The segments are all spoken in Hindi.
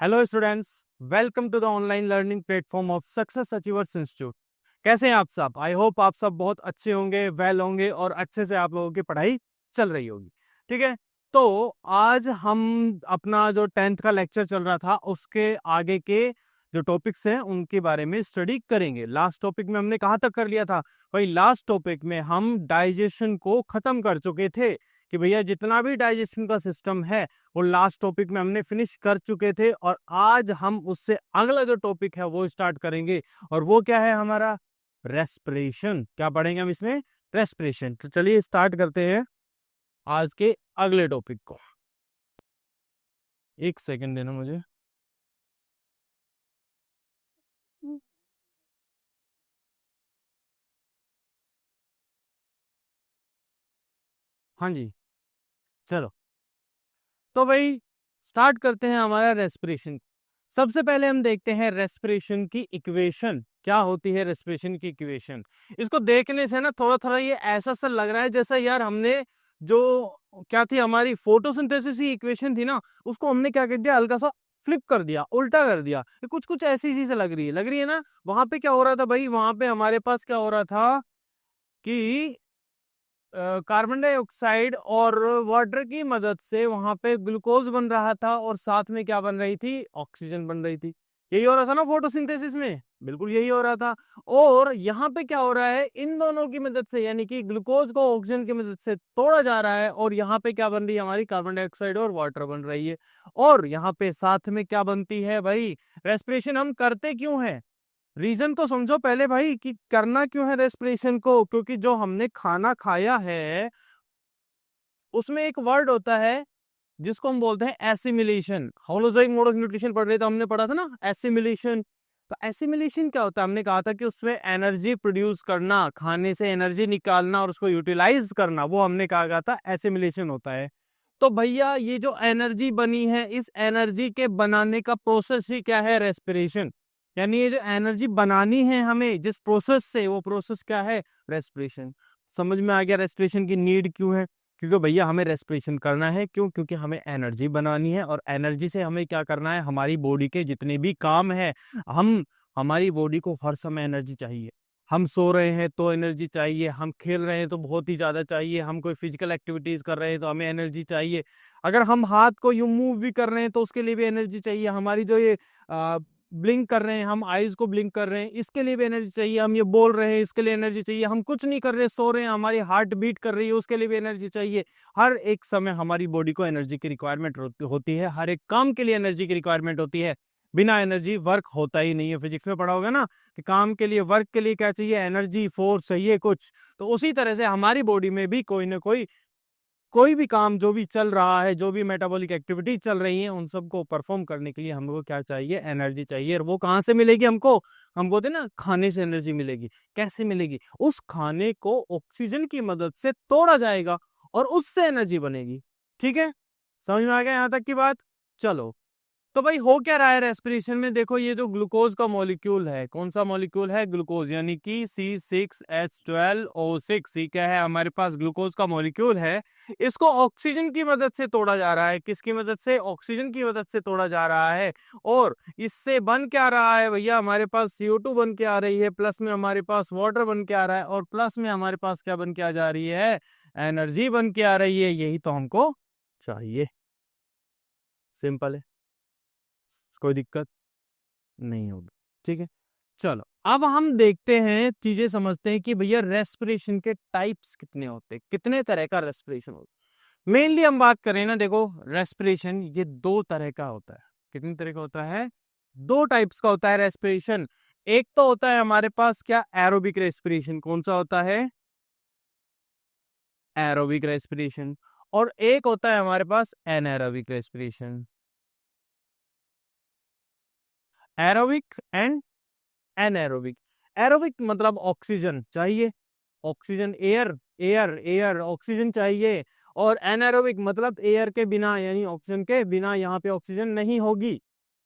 Hello students, welcome to the online learning platform of success achievers institute. कैसे हैं आप सब? आई होप आप सब बहुत अच्छे होंगे, वेल होंगे और अच्छे से आप लोगों की पढ़ाई चल रही होगी। ठीक है, तो आज हम अपना जो 10th का लेक्चर चल रहा था उसके आगे के जो टॉपिक्स हैं उनके बारे में स्टडी करेंगे। लास्ट टॉपिक में हमने कहाँ तक कर लिया था भाई? लास्ट टॉपिक में हम डाइजेशन को खत्म कर चुके थे कि भैया जितना भी डाइजेशन का सिस्टम है वो लास्ट टॉपिक में हमने फिनिश कर चुके थे, और आज हम उससे अगला जो टॉपिक है वो स्टार्ट करेंगे। और वो क्या है हमारा? रेस्पिरेशन। क्या पढ़ेंगे हम इसमें? रेस्पिरेशन। तो चलिए स्टार्ट करते हैं आज के अगले टॉपिक को। एक सेकंड देना मुझे। हाँ जी, चलो तो भाई स्टार्ट करते हैं हमारा रेस्पिरेशन। सबसे पहले हम देखते हैं रेस्पिरेशन की इक्वेशन क्या होती है। रेस्पिरेशन की इक्वेशन, इसको देखने से ना थोड़ा थोड़ा ये ऐसा सा लग रहा है जैसा यार हमने जो क्या थी हमारी फोटोसिंथेसिस की इक्वेशन थी ना, उसको हमने क्या कर दिया, हल्का सा फ्लिप कर दिया, उल्टा कर दिया। ये कुछ कुछ ऐसी चीजें लग रही है ना। वहां पे क्या हो रहा था भाई? वहां पे हमारे पास क्या हो रहा था कि कार्बन डाइऑक्साइड और वाटर की मदद से वहां पे ग्लूकोज बन रहा था, और साथ में क्या बन रही थी? ऑक्सीजन बन रही थी। यही हो रहा था ना फोटोसिंथेसिस में? बिल्कुल यही हो रहा था। और यहाँ पे क्या हो रहा है? इन दोनों की मदद से, यानी कि ग्लूकोज को ऑक्सीजन की मदद से तोड़ा जा रहा है, और यहाँ पे क्या बन रही है हमारी? कार्बन डाइऑक्साइड और वाटर बन रही है। और यहाँ पे साथ में क्या बनती है भाई? रेस्पिरेशन हम करते क्यों है? रीजन तो समझो पहले भाई कि करना क्यों है रेस्पिरेशन को। क्योंकि जो हमने खाना खाया है उसमें एक वर्ड होता है जिसको हम बोलते हैं assimilation. Holozoic mode of nutrition पढ़ रहे थे, हमने पढ़ा था ना एसिमिलेशन। तो एसिमिलेशन क्या होता है? हमने कहा था कि उसमें एनर्जी प्रोड्यूस करना, खाने से एनर्जी निकालना और उसको यूटिलाइज करना, वो हमने कहा था एसिमिलेशन होता है। तो भैया ये जो एनर्जी बनी है, इस एनर्जी के बनाने का प्रोसेस ही क्या है? रेस्पिरेशन। यानी ये जो एनर्जी बनानी है हमें जिस प्रोसेस से, वो प्रोसेस क्या है? रेस्पिरेशन। समझ में आ गया रेस्पिरेशन की नीड क्यों है? क्योंकि भैया हमें रेस्पिरेशन करना है। क्यों? क्योंकि हमें एनर्जी बनानी है, और एनर्जी से हमें क्या करना है? हमारी बॉडी के जितने भी काम है, हम हमारी बॉडी को हर समय एनर्जी चाहिए। हम सो रहे हैं तो एनर्जी चाहिए, हम खेल रहे हैं तो बहुत ही ज्यादा चाहिए, हम कोई फिजिकल एक्टिविटीज कर रहे हैं तो हमें एनर्जी चाहिए, अगर हम हाथ को यूं मूव भी कर रहे हैं तो उसके लिए भी एनर्जी चाहिए, हमारी जो ये ब्लिंक कर रहे हैं, हम आईज को ब्लिंक कर रहे हैं, इसके लिए भी एनर्जी चाहिए, हम ये बोल रहे हैं इसके लिए एनर्जी चाहिए, हम कुछ नहीं कर रहे सो रहे हैं, हमारी हार्ट बीट कर रही है उसके लिए भी एनर्जी चाहिए। हर एक समय हमारी बॉडी को एनर्जी की रिक्वायरमेंट होती है, हर एक काम के लिए एनर्जी की रिक्वायरमेंट होती है। बिना एनर्जी वर्क होता ही नहीं है। फिजिक्स में पढ़ा होगा ना कि काम के लिए, वर्क के लिए क्या चाहिए? एनर्जी, फोर्स चाहिए कुछ। तो उसी तरह से हमारी बॉडी में भी कोई ना कोई भी काम जो भी चल रहा है, जो भी मेटाबॉलिक एक्टिविटी चल रही है, उन सबको परफॉर्म करने के लिए हमको क्या चाहिए? एनर्जी चाहिए। और वो कहाँ से मिलेगी हमको? हम बोलते हैं ना खाने से एनर्जी मिलेगी। कैसे मिलेगी? उस खाने को ऑक्सीजन की मदद से तोड़ा जाएगा और उससे एनर्जी बनेगी। ठीक है, समझ में आ गया यहाँ तक की बात? चलो, तो भाई हो क्या रहा है रेस्पिरेशन में? देखो ये जो ग्लूकोज का मॉलिक्यूल है, कौन सा मॉलिक्यूल है? ग्लूकोज, यानी कि C6H12O6। ये क्या है हमारे पास? ग्लूकोज का मॉलिक्यूल है। इसको ऑक्सीजन की मदद से तोड़ा जा रहा है। किसकी मदद से? ऑक्सीजन की मदद से तोड़ा जा रहा है। और इससे बन क्या रहा है भैया? हमारे पास CO2 बन के आ रही है, प्लस में हमारे पास वाटर बन के आ रहा है, और प्लस में हमारे पास क्या बन के आ जा रही है? एनर्जी बन के आ रही है। यही तो हमको चाहिए। सिंपल है, कोई दिक्कत नहीं होगी। ठीक है, चलो अब हम देखते हैं, चीजें समझते हैं कि भैया रेस्पिरेशन के टाइप्स कितने होते हैं, कितने तरह का रेस्पिरेशन होता है। मेनली हम बात करें ना, देखो रेस्पिरेशन ये दो तरह का होता है। कितने तरह का होता है? दो टाइप्स का होता है रेस्पिरेशन। एक तो होता है हमारे पास क्या? Aerobic respiration. कौन सा होता है? Aerobic respiration. और एक होता है हमारे पास anaerobic respiration. Aerobic and anaerobic. Aerobic मतलब ऑक्सीजन चाहिए, oxygen, air, air air oxygen चाहिए। और एनएरोबिक मतलब एयर के बिना, यानी ऑक्सीजन के बिना यहाँ पे ऑक्सीजन नहीं होगी।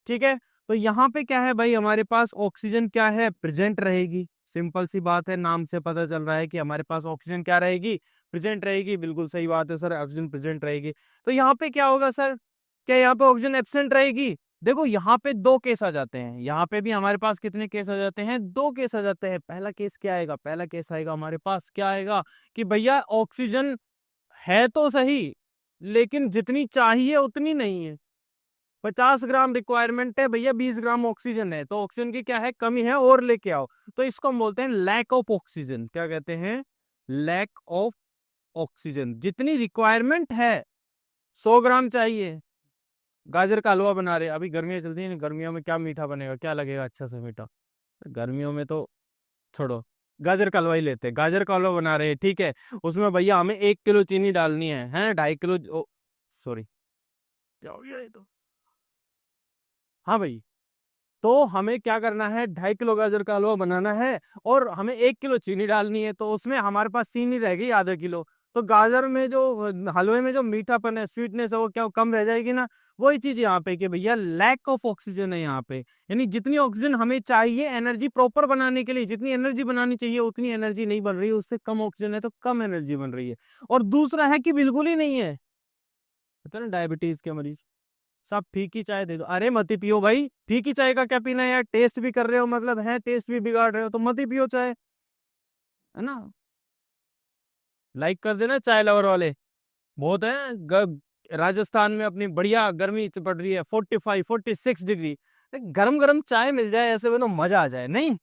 ठीक है, तो यहाँ पे क्या है भाई? हमारे पास ऑक्सीजन क्या है? प्रेजेंट रहेगी। सिंपल सी बात है, नाम से पता चल रहा है कि हमारे पास ऑक्सीजन क्या रहेगी? प्रेजेंट रहेगी। बिल्कुल सही बात है सर, ऑक्सीजन प्रेजेंट रहेगी। तो यहाँ पे क्या होगा सर? क्या यहाँ पे ऑक्सीजन एब्सेंट रहेगी? देखो यहाँ पे दो केस आ जाते हैं, यहाँ पे भी हमारे पास कितने केस आ जाते हैं, दो केस आ जाते हैं। पहला केस क्या आएगा, पहला केस आएगा हमारे पास क्या आएगा कि भैया ऑक्सीजन है तो सही लेकिन जितनी चाहिए उतनी नहीं है। 50 ग्राम रिक्वायरमेंट है भैया, 20 ग्राम ऑक्सीजन है, तो ऑक्सीजन की क्या है, कमी है और लेके आओ। तो इसको हम बोलते हैं लैक ऑफ ऑक्सीजन। क्या कहते हैं, लैक ऑफ ऑक्सीजन। जितनी रिक्वायरमेंट है 100 ग्राम चाहिए। गाजर का हलवा बना रहे, अभी गर्मियां चलती हैं, गर्मियों में क्या मीठा बनेगा, क्या लगेगा अच्छा से मीठा, गर्मियों में तो छोड़ो, गाजर का हलवा ही लेते हैं। गाजर का हलवा बना रहे हैं, ठीक है, उसमें भैया हमें 1 किलो चीनी डालनी है 2.5 किलो, सॉरी क्या हो गया ये तो, हाँ भाई, तो हमें क्या करना है, 2.5 किलो गाजर का हलवा बनाना है और हमें 1 किलो चीनी डालनी है, तो उसमें हमारे पास चीनी रहेगी ½ किलो। तो गाजर में जो हलवे में जो मीठापन है, स्वीटनेस है, वो क्या कम रह जाएगी ना। वही चीज यहाँ पे कि भैया लैक ऑफ ऑक्सीजन है यहाँ पे, यानी जितनी ऑक्सीजन हमें चाहिए एनर्जी प्रॉपर बनाने के लिए, जितनी एनर्जी बनानी चाहिए उतनी एनर्जी नहीं बन रही है, उससे कम ऑक्सीजन है तो कम एनर्जी बन रही है। और दूसरा है कि बिल्कुल ही नहीं है, पता ना डायबिटीज के मरीज सब फीकी चाय दे दो, अरे मत ही पियो भाई, फीकी चाय का क्या पीना है यार, टेस्ट भी कर रहे हो, मतलब है टेस्ट भी बिगाड़ रहे हो, तो मत ही पियो चाय, है ना। लाइक कर देना चाय लवर वाले, बहुत है। राजस्थान में अपनी बढ़िया गर्मी पड़ रही है, 45-46 डिग्री, गरम गरम चाय मिल जाए ऐसे में तो मजा आ जाए, नहीं।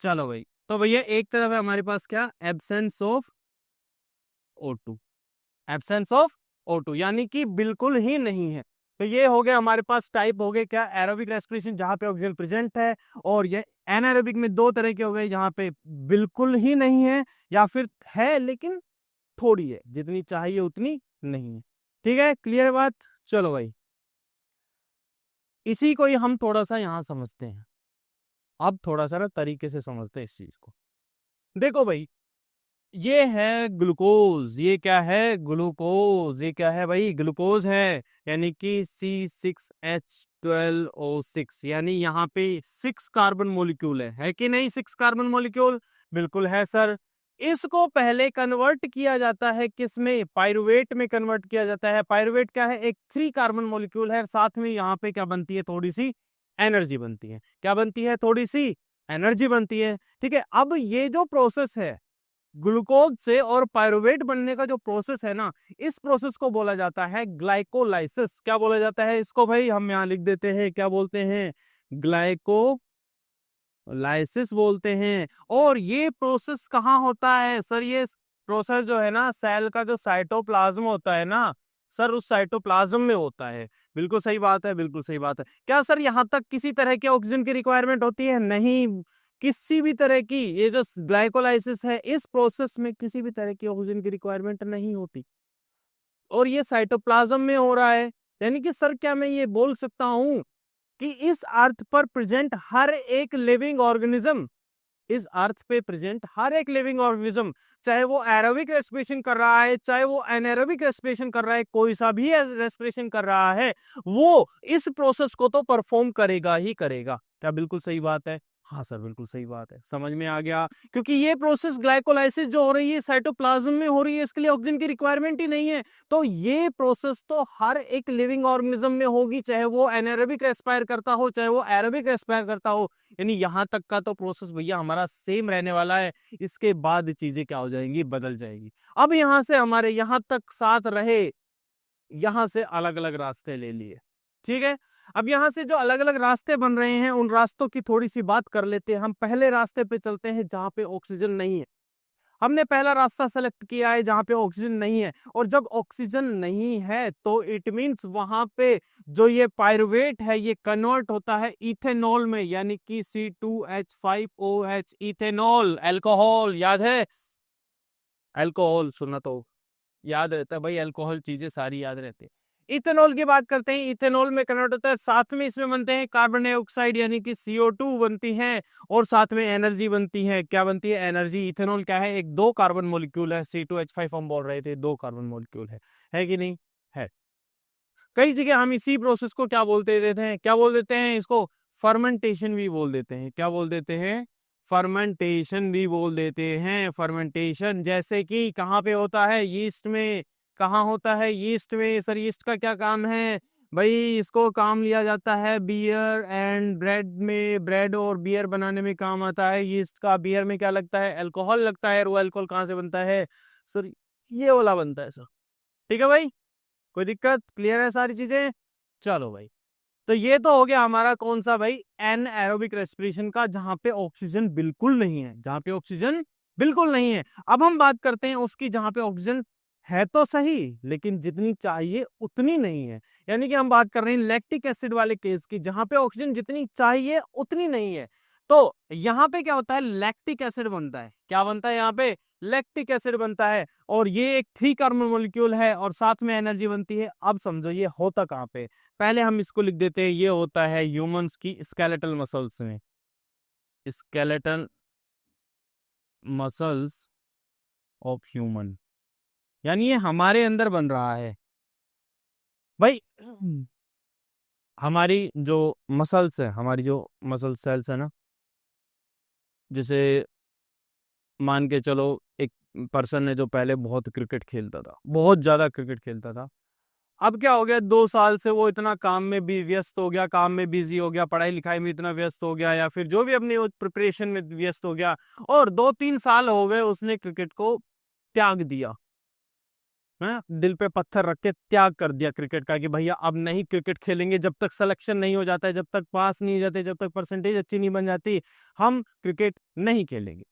चलो भाई, तो भैया एक तरफ है हमारे पास क्या, absence of O2, absence of O2 यानी कि बिल्कुल ही नहीं है। तो ये हो गया हमारे पास टाइप हो गए क्या, एरोबिक रेस्पिरेशन जहां पे ऑक्सीजन प्रेजेंट है, और ये एनारोबिक में दो तरह के हो गए, जहां पे बिल्कुल ही नहीं है या फिर है लेकिन थोड़ी है, जितनी चाहिए उतनी नहीं है। ठीक है, क्लियर बात। चलो भाई, इसी को ही हम थोड़ा सा यहां समझते हैं, अब थोड़ा सा ना तरीके से समझते हैं इस चीज को। देखो भाई, ये है ग्लूकोज, ये क्या है, ग्लूकोज, ये क्या है भाई, ग्लूकोज है, यानी कि C6H12O6, यानी यहाँ पे 6 कार्बन मोलिक्यूल है कि नहीं, 6 कार्बन मोलिक्यूल, बिल्कुल है सर। इसको पहले कन्वर्ट किया जाता है किसमें, पायरुवेट में कन्वर्ट किया जाता है। पायरुवेट क्या है, एक 3 कार्बन मोलिक्यूल है, साथ में यहाँ पे क्या बनती है, थोड़ी सी एनर्जी बनती है। क्या बनती है, थोड़ी सी एनर्जी बनती है। ठीक है, अब ये जो प्रोसेस है ग्लूकोज से और पायरुवेट बनने का जो प्रोसेस है ना, इस प्रोसेस को बोला जाता है ग्लाइकोलाइसिस। क्या बोला जाता है इसको भाई, हम यहाँ लिख देते हैं, क्या बोलते हैं, ग्लाइकोलाइसिस बोलते हैं। और ये प्रोसेस कहाँ होता है सर, ये प्रोसेस जो है ना, सेल का जो साइटोप्लाज्म होता है ना सर, उस साइटोप्लाज्म में होता है। बिल्कुल सही बात है, बिल्कुल सही बात है। क्या सर यहाँ तक किसी तरह के ऑक्सीजन की रिक्वायरमेंट होती है, नहीं, किसी भी तरह की, ये जो ग्लाइकोलाइसिस है इस प्रोसेस में किसी भी तरह की ऑक्सीजन की रिक्वायरमेंट नहीं होती, और ये साइटोप्लाज्म में हो रहा है। यानी कि सर क्या मैं ये बोल सकता हूं कि इस अर्थ पर प्रेजेंट हर एक लिविंग ऑर्गेनिज्म, इस अर्थ पे प्रेजेंट हर एक लिविंग ऑर्गेनिज्म, चाहे वो एरोबिक रेस्पिरेशन कर रहा है, चाहे वो एनारोबिक रेस्पिरेशन कर रहा है, कोई सा भी रेस्पिरेशन कर रहा है, वो इस प्रोसेस को तो परफॉर्म करेगा ही करेगा। क्या बिल्कुल सही बात है, हाँ सर बिल्कुल सही बात है, समझ में आ गया। क्योंकि ये प्रोसेस ग्लाइकोलाइसिस जो हो रही है साइटोप्लाज्म में हो रही है, इसके लिए ऑक्सीजन की रिक्वायरमेंट ही नहीं है। तो ये प्रोसेस तो हर एक लिविंग ऑर्गेनिज्म में होगी, चाहे वो एनारोबिक रेस्पायर करता हो, चाहे वो एरोबिक रेस्पायर करता हो। यानी यहां तक का तो प्रोसेस भैया हमारा सेम रहने वाला है। इसके बाद चीजें क्या हो जाएंगी, बदल जाएगी। अब यहां से हमारे यहां तक साथ रहे, यहां से अलग अलग रास्ते ले लिए, ठीक है। अब यहां से जो अलग अलग रास्ते बन रहे हैं, उन रास्तों की थोड़ी सी बात कर लेते हैं। हम पहले रास्ते पे चलते हैं जहां पे ऑक्सीजन नहीं है। हमने पहला रास्ता सेलेक्ट किया है जहां पे ऑक्सीजन नहीं है, और जब ऑक्सीजन नहीं है तो इट मींस वहां पे जो ये पायरुवेट है ये कन्वर्ट होता है इथेनॉल में, यानी कि C2H5OH, इथेनॉल, अल्कोहल, याद है, अल्कोहल सुना तो याद रहता है भाई, अल्कोहल चीजें सारी याद रहती है। इथेनॉल की बात करते हैं, इथेनॉल में कन्वर्ट होता है, साथ में इसमें बनते हैं कार्बन डाइऑक्साइड यानी कि CO2 बनती है, और साथ में एनर्जी बनती है। क्या बनती है, एनर्जी। इथेनॉल क्या है, एक 2 कार्बन मोलिक्यूल है, C2H5 हम बोल रहे थे, 2 कार्बन मोलिक्यूल है कि नहीं है। कई जगह हम इसी प्रोसेस को क्या बोलते देते हैं, क्या बोल देते हैं इसको, फर्मेंटेशन भी बोल देते हैं। क्या बोल देते हैं, फर्मेंटेशन भी बोल देते हैं। फर्मेंटेशन जैसे कि कहाँ पे होता है, यीस्ट में। कहाँ होता है, यीस्ट में। सर यीस्ट का क्या काम है, भाई इसको काम लिया जाता है बियर एंड ब्रेड में, ब्रेड और बियर बनाने में काम आता है। ये इसका बियर में क्या लगता है, अल्कोहल लगता है। वो अल्कोहल कहाँ से बनता है सर, ये वाला बनता है सर। ठीक है भाई, कोई दिक्कत, क्लियर है सारी चीजें। चलो भाई, तो ये तो हो गया हमारा कौन सा भाई, एन एरोबिक रेस्पिरेशन का, जहां पे ऑक्सीजन बिल्कुल नहीं है, जहां पे ऑक्सीजन बिल्कुल नहीं है। अब हम बात करते हैं उसकी जहां पे ऑक्सीजन है तो सही, लेकिन जितनी चाहिए उतनी नहीं है। यानी कि हम बात कर रहे हैं लैक्टिक एसिड वाले केस की, जहां पे ऑक्सीजन जितनी चाहिए उतनी नहीं है। तो यहां पे क्या होता है, लैक्टिक एसिड बनता है। क्या बनता है यहाँ पे, लैक्टिक एसिड बनता है। और ये एक 3 कार्बन मॉलिक्यूल है और साथ में एनर्जी बनती है। अब समझो ये होता कहाँ पे, पहले हम इसको लिख देते हैं, ये होता है ह्यूमंस की स्केलेटल मसल्स में, स्केलेटल मसल्स ऑफ ह्यूमन, यानी ये हमारे अंदर बन रहा है भाई। हमारी जो मसल्स है, हमारी जो मसल सेल्स है ना, जैसे मान के चलो एक पर्सन है जो पहले बहुत क्रिकेट खेलता था, बहुत ज्यादा क्रिकेट खेलता था। अब क्या हो गया, 2 साल से वो इतना काम में भी व्यस्त हो गया, काम में बिजी हो गया, पढ़ाई लिखाई में इतना व्यस्त हो गया, या फिर जो भी अपनी प्रिपरेशन में व्यस्त हो गया, और 2-3 साल हो गए उसने क्रिकेट को त्याग दिया है, दिल पे पत्थर रख के त्याग कर दिया क्रिकेट का, कि भैया अब नहीं क्रिकेट खेलेंगे, जब तक सिलेक्शन नहीं हो जाता है, जब तक पास नहीं हो जाते, जब तक परसेंटेज अच्छी नहीं बन जाती, हम क्रिकेट नहीं खेलेंगे।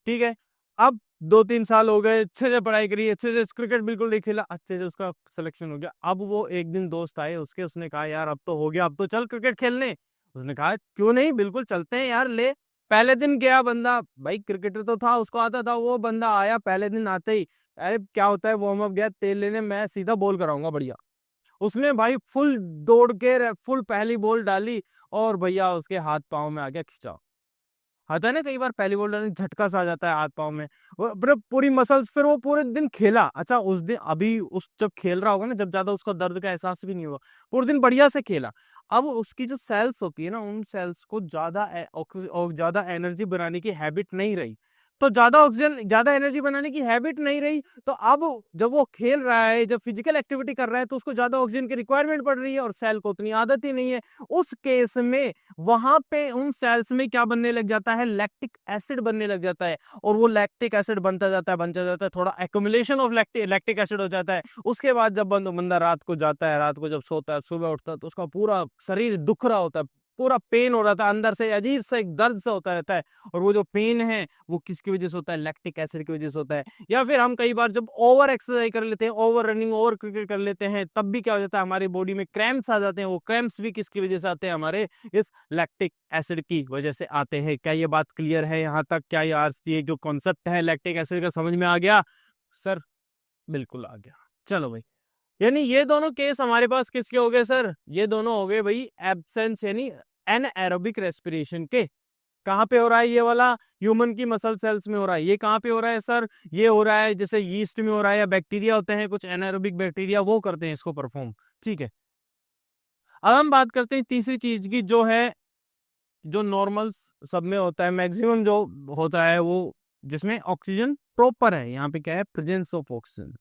ठीक है, अब 2-3 साल हो गए, अच्छे से पढ़ाई करी, अच्छे से क्रिकेट बिल्कुल नहीं खेला, अच्छे से उसका सिलेक्शन हो गया। अब वो एक दिन दोस्त आए उसके, उसने कहा यार अब तो हो गया, अब तो चल क्रिकेट खेलने। उसने कहा क्यों नहीं, बिल्कुल चलते हैं यार, ले। पहले दिन गया बंदा, भाई क्रिकेटर तो था, उसको आता था, वो बंदा आया पहले दिन आते ही, अरे क्या होता है, वार्म अप गया तेल लेने, मैं सीधा बॉल कराऊंगा बढ़िया। उसने भाई फुल दौड़ के फुल पहली बॉल डाली, और भैया उसके हाथ पांव में आ गया खिंचाव। आता है ना कई बार पहली बॉल डालने झटका सा आ जाता है हाथ पांव में, वो पूरी मसल्स, फिर वो पूरे दिन खेला। अच्छा उस दिन अभी उस जब खेल रहा होगा ना, जब ज्यादा उसका दर्द का एहसास भी नहीं होगा, पूरे दिन बढ़िया से खेला। अब उसकी जो सेल्स होती है ना, उन सेल्स को ज्यादा एनर्जी बनाने की हैबिट नहीं रही, तो ज्यादा ऑक्सीजन ज्यादा एनर्जी बनाने की हैबिट नहीं रही, तो अब जब वो खेल रहा है, जब फिजिकल एक्टिविटी कर रहा है, तो उसको ज्यादा ऑक्सीजन की रिक्वायरमेंट पड़ रही है, और सेल को उतनी आदत ही नहीं है। उस केस में वहां पे उन सेल्स में क्या बनने लग जाता है, लैक्टिक एसिड बनने लग जाता है। और वो लैक्टिक एसिड बनता जाता है, थोड़ा एक्यूमुलेशन ऑफ लैक्टिक एसिड हो जाता है। उसके बाद जब बंदा रात को जाता है, रात को जब सोता है, सुबह उठता है, तो उसका पूरा शरीर दुख रहा होता है, पूरा पेन हो रहा था अंदर से, अजीब सा एक दर्द सा होता रहता है। और वो जो पेन है वो किसकी वजह से होता है, लैक्टिक एसिड की वजह से होता है। या फिर हम कई बार जब ओवर एक्सरसाइज कर लेते हैं, ओवर रनिंग, ओवर क्रिकेट कर लेते हैं, तब भी क्या हो जाता है, हमारी बॉडी में क्रैम्प्स आ जाते हैं। वो क्रैम्प्स भी किसकी वजह से आते हैं, हमारे इस लैक्टिक एसिड की वजह से आते हैं। क्या ये बात क्लियर है यहाँ तक, क्या यार ये जो कॉन्सेप्ट है लैक्टिक एसिड का समझ में आ गया सर? बिल्कुल आ गया। चलो भाई, यानी ये दोनों केस हमारे पास किसके हो गए सर, ये दोनों हो गए भाई एब्सेंस यानी एनएरोबिक रेस्पिरेशन के। कहाँ पे हो रहा है ये वाला, ह्यूमन की मसल सेल्स में हो रहा है। ये कहाँ पे हो रहा है सर, ये हो रहा है जैसे यीस्ट में हो रहा है, या बैक्टीरिया होते हैं कुछ एनारोबिक बैक्टीरिया, वो करते हैं इसको परफॉर्म। ठीक है, अब हम बात करते हैं तीसरी चीज की, जो है जो नॉर्मल सब में होता है, मैक्सिमम जो होता है वो, जिसमें ऑक्सीजन प्रॉपर है। यहाँ पे क्या है, प्रेजेंस ऑफ ऑक्सीजन।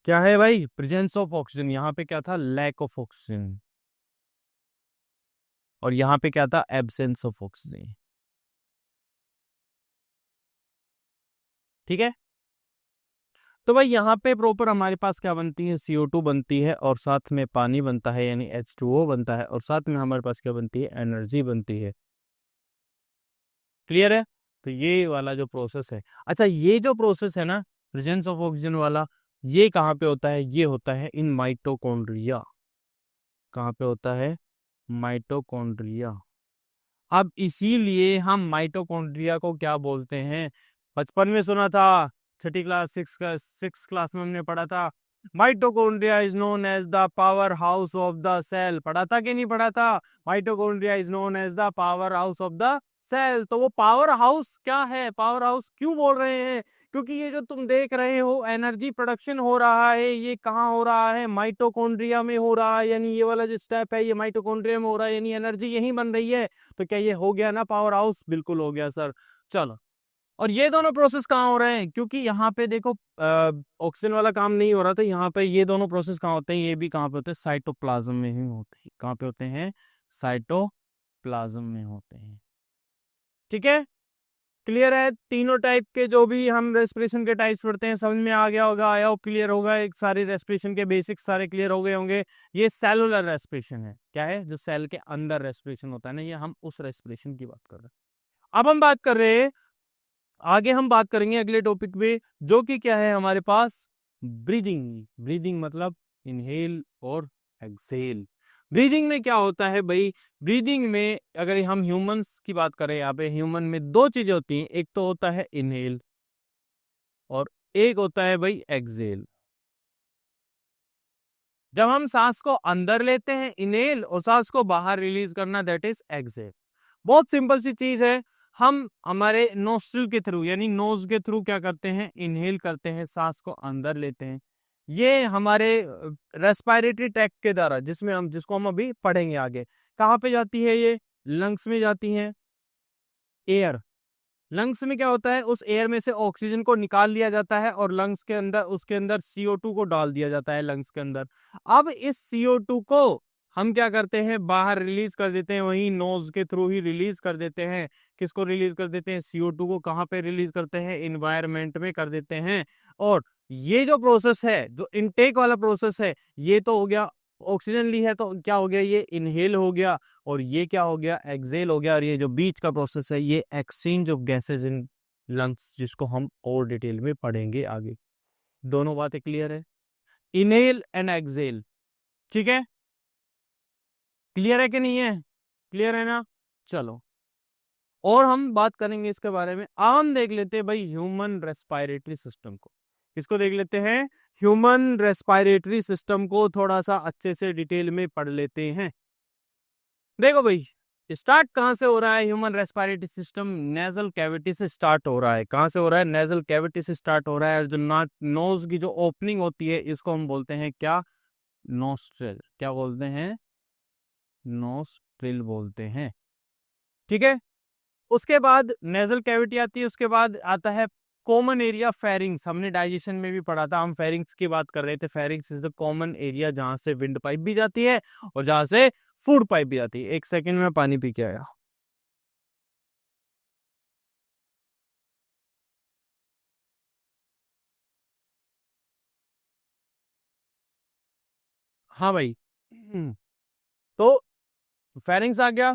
क्या है भाई, प्रेजेंस ऑफ ऑक्सीजन। यहाँ पे क्या था, लैक ऑफ ऑक्सीजन। और यहाँ पे क्या था, एब्सेंस ऑफ ऑक्सीजन। ठीक है, तो भाई यहाँ पे प्रॉपर हमारे पास क्या बनती है, CO2 बनती है, और साथ में पानी बनता है यानी H2O बनता है, और साथ में हमारे पास क्या बनती है, एनर्जी बनती है। क्लियर है? तो ये वाला जो प्रोसेस है, अच्छा ये जो प्रोसेस है ना, प्रेजेंस ऑफ ऑक्सीजन वाला, ये कहाँ पे होता है, ये होता है इन माइटोकॉन्ड्रिया। कहाँ पे होता है, माइटोकॉन्ड्रिया। अब इसीलिए हम माइटोकॉन्ड्रिया को क्या बोलते हैं, बचपन में सुना था, छठी क्लास, सिक्स क्लास में हमने पढ़ा था, mitochondria is known as the power house of the cell. पढ़ा था कि नहीं पढ़ा था, mitochondria is known as the power house of the cell. तो वो पावर हाउस क्या है, पावर हाउस क्यों बोल रहे हैं, क्योंकि ये जो तुम देख रहे हो एनर्जी प्रोडक्शन हो रहा है, ये कहाँ हो रहा है, माइटोकॉन्ड्रिया में हो रहा है। यानी ये वाला जो स्टेप है, ये माइटोकॉन्ड्रिया में हो रहा है, यानी एनर्जी यही बन रही है। तो क्या ये हो गया ना पावर हाउस, बिल्कुल हो गया सर। चलो, और ये दोनों प्रोसेस कहाँ हो रहे हैं, क्योंकि यहाँ पे देखो ऑक्सीजन वाला काम नहीं हो रहा, तो यहाँ पे ये दोनों प्रोसेस कहाँ होते हैं, ये भी कहाँ पे होते हैं, साइटोप्लाज्म में ही होते हैं। कहाँ पे होते हैं, साइटोप्लाज्म में होते हैं। ठीक है, क्लियर है। तीनों टाइप के जो भी हम रेस्पिरेशन के टाइप्स पढ़ते हैं समझ में आ गया होगा, आया हो, क्लियर होगा, एक सारी रेस्पिरेशन के बेसिक्स सारे क्लियर हो गए होंगे। ये सेलुलर रेस्पिरेशन है, क्या है, जो सेल के अंदर रेस्पिरेशन होता है ना, ये हम उस रेस्पिरेशन की बात कर रहे हैं। अब हम बात कर रहे हैं, आगे हम बात करेंगे अगले टॉपिक पे, जो कि क्या है हमारे पास, ब्रीदिंग। ब्रीदिंग मतलब इनहेल और एक्सहेल। ब्रीदिंग में क्या होता है भाई, ब्रीदिंग में अगर हम ह्यूमंस की बात करें, यहाँ पे ह्यूमन में दो चीजें होती हैं, एक तो होता है इनहेल और एक होता है भाई एक्सहेल। जब हम सांस को अंदर लेते हैं इनहेल, और सांस को बाहर रिलीज करना, दैट इज एक्सहेल। बहुत सिंपल सी चीज है, हम हमारे नोस्ट्रिल के थ्रू यानी नोज के थ्रू क्या करते हैं, इनहेल करते हैं, सांस को अंदर लेते हैं। ये हमारे रेस्पिरेटरी ट्रैक्ट के द्वारा, जिसको हम अभी पढ़ेंगे आगे, कहाँ पे जाती है, ये लंग्स में जाती है। एयर, लंग्स में क्या होता है, उस एयर में से ऑक्सीजन को निकाल लिया जाता है और लंग्स के अंदर, उसके अंदर CO2 को डाल दिया जाता है लंग्स के अंदर। अब इस CO2 को हम क्या करते हैं, बाहर रिलीज कर देते हैं, वही नोज के थ्रू ही रिलीज कर देते हैं। किसको रिलीज कर देते हैं, CO2 को। कहाँ पे रिलीज करते हैं, इन्वायरमेंट में कर देते हैं। और ये जो प्रोसेस है, जो इनटेक वाला प्रोसेस है, ये तो हो गया, ऑक्सीजन ली है तो क्या हो गया, ये इनहेल हो गया, और ये क्या हो गया, एक्सहेल हो गया। और ये जो बीच का प्रोसेस है, ये exchange of gases in lungs, जिसको हम और डिटेल में पढ़ेंगे आगे। दोनों बातें क्लियर है, इनहेल एंड एक्सहेल। ठीक है, क्लियर है कि नहीं है, क्लियर है ना। चलो, और हम बात करेंगे इसके बारे में। आम देख लेते हैं भाई ह्यूमन रेस्पिरेटरी सिस्टम को। किसको देख लेते हैं, ह्यूमन रेस्पिरेटरी सिस्टम को थोड़ा सा अच्छे से डिटेल में पढ़ लेते हैं। देखो भाई, स्टार्ट कहाँ से हो रहा है, human respiratory system nasal cavity से स्टार्ट हो रहा है। कहाँ से हो रहा है, नेजल कैविटी से स्टार्ट हो रहा है। और जो नोज की जो ओपनिंग होती है, इसको हम बोलते हैं क्या, नोस्ट्रिल। क्या बोलते हैं, नोस्ट्रिल बोलते हैं। ठीक है, उसके बाद नेजल कैविटी आती है, उसके बाद आता है कॉमन एरिया फेरिंग्स। हमने डाइजेशन में भी पढ़ा था, हम फेरिंग्स की बात कर रहे थे। Pharynx is the common area जहां से विंड पाइप भी जाती है और जहां से फूड पाइप भी जाती है। एक सेकंड में पानी पी के आया। हाँ भाई, तो फेरिंग्स आ गया।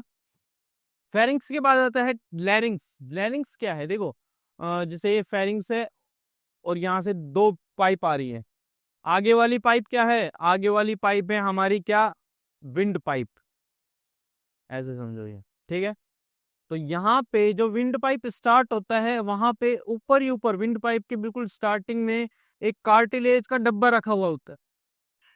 फेरिंग्स के बाद आता है लैरिंग्स। लैरिंग्स क्या है, देखो जैसे ये फेरिंग्स है और यहाँ से दो पाइप आ रही है। आगे वाली पाइप क्या है, आगे वाली पाइप है हमारी क्या, विंड पाइप, ऐसे समझो ये। ठीक है, तो यहाँ पे जो विंड पाइप स्टार्ट होता है, वहां पे ऊपर ही ऊपर विंड पाइप के बिल्कुल स्टार्टिंग में एक कार्टिलेज का डब्बा रखा हुआ होता है।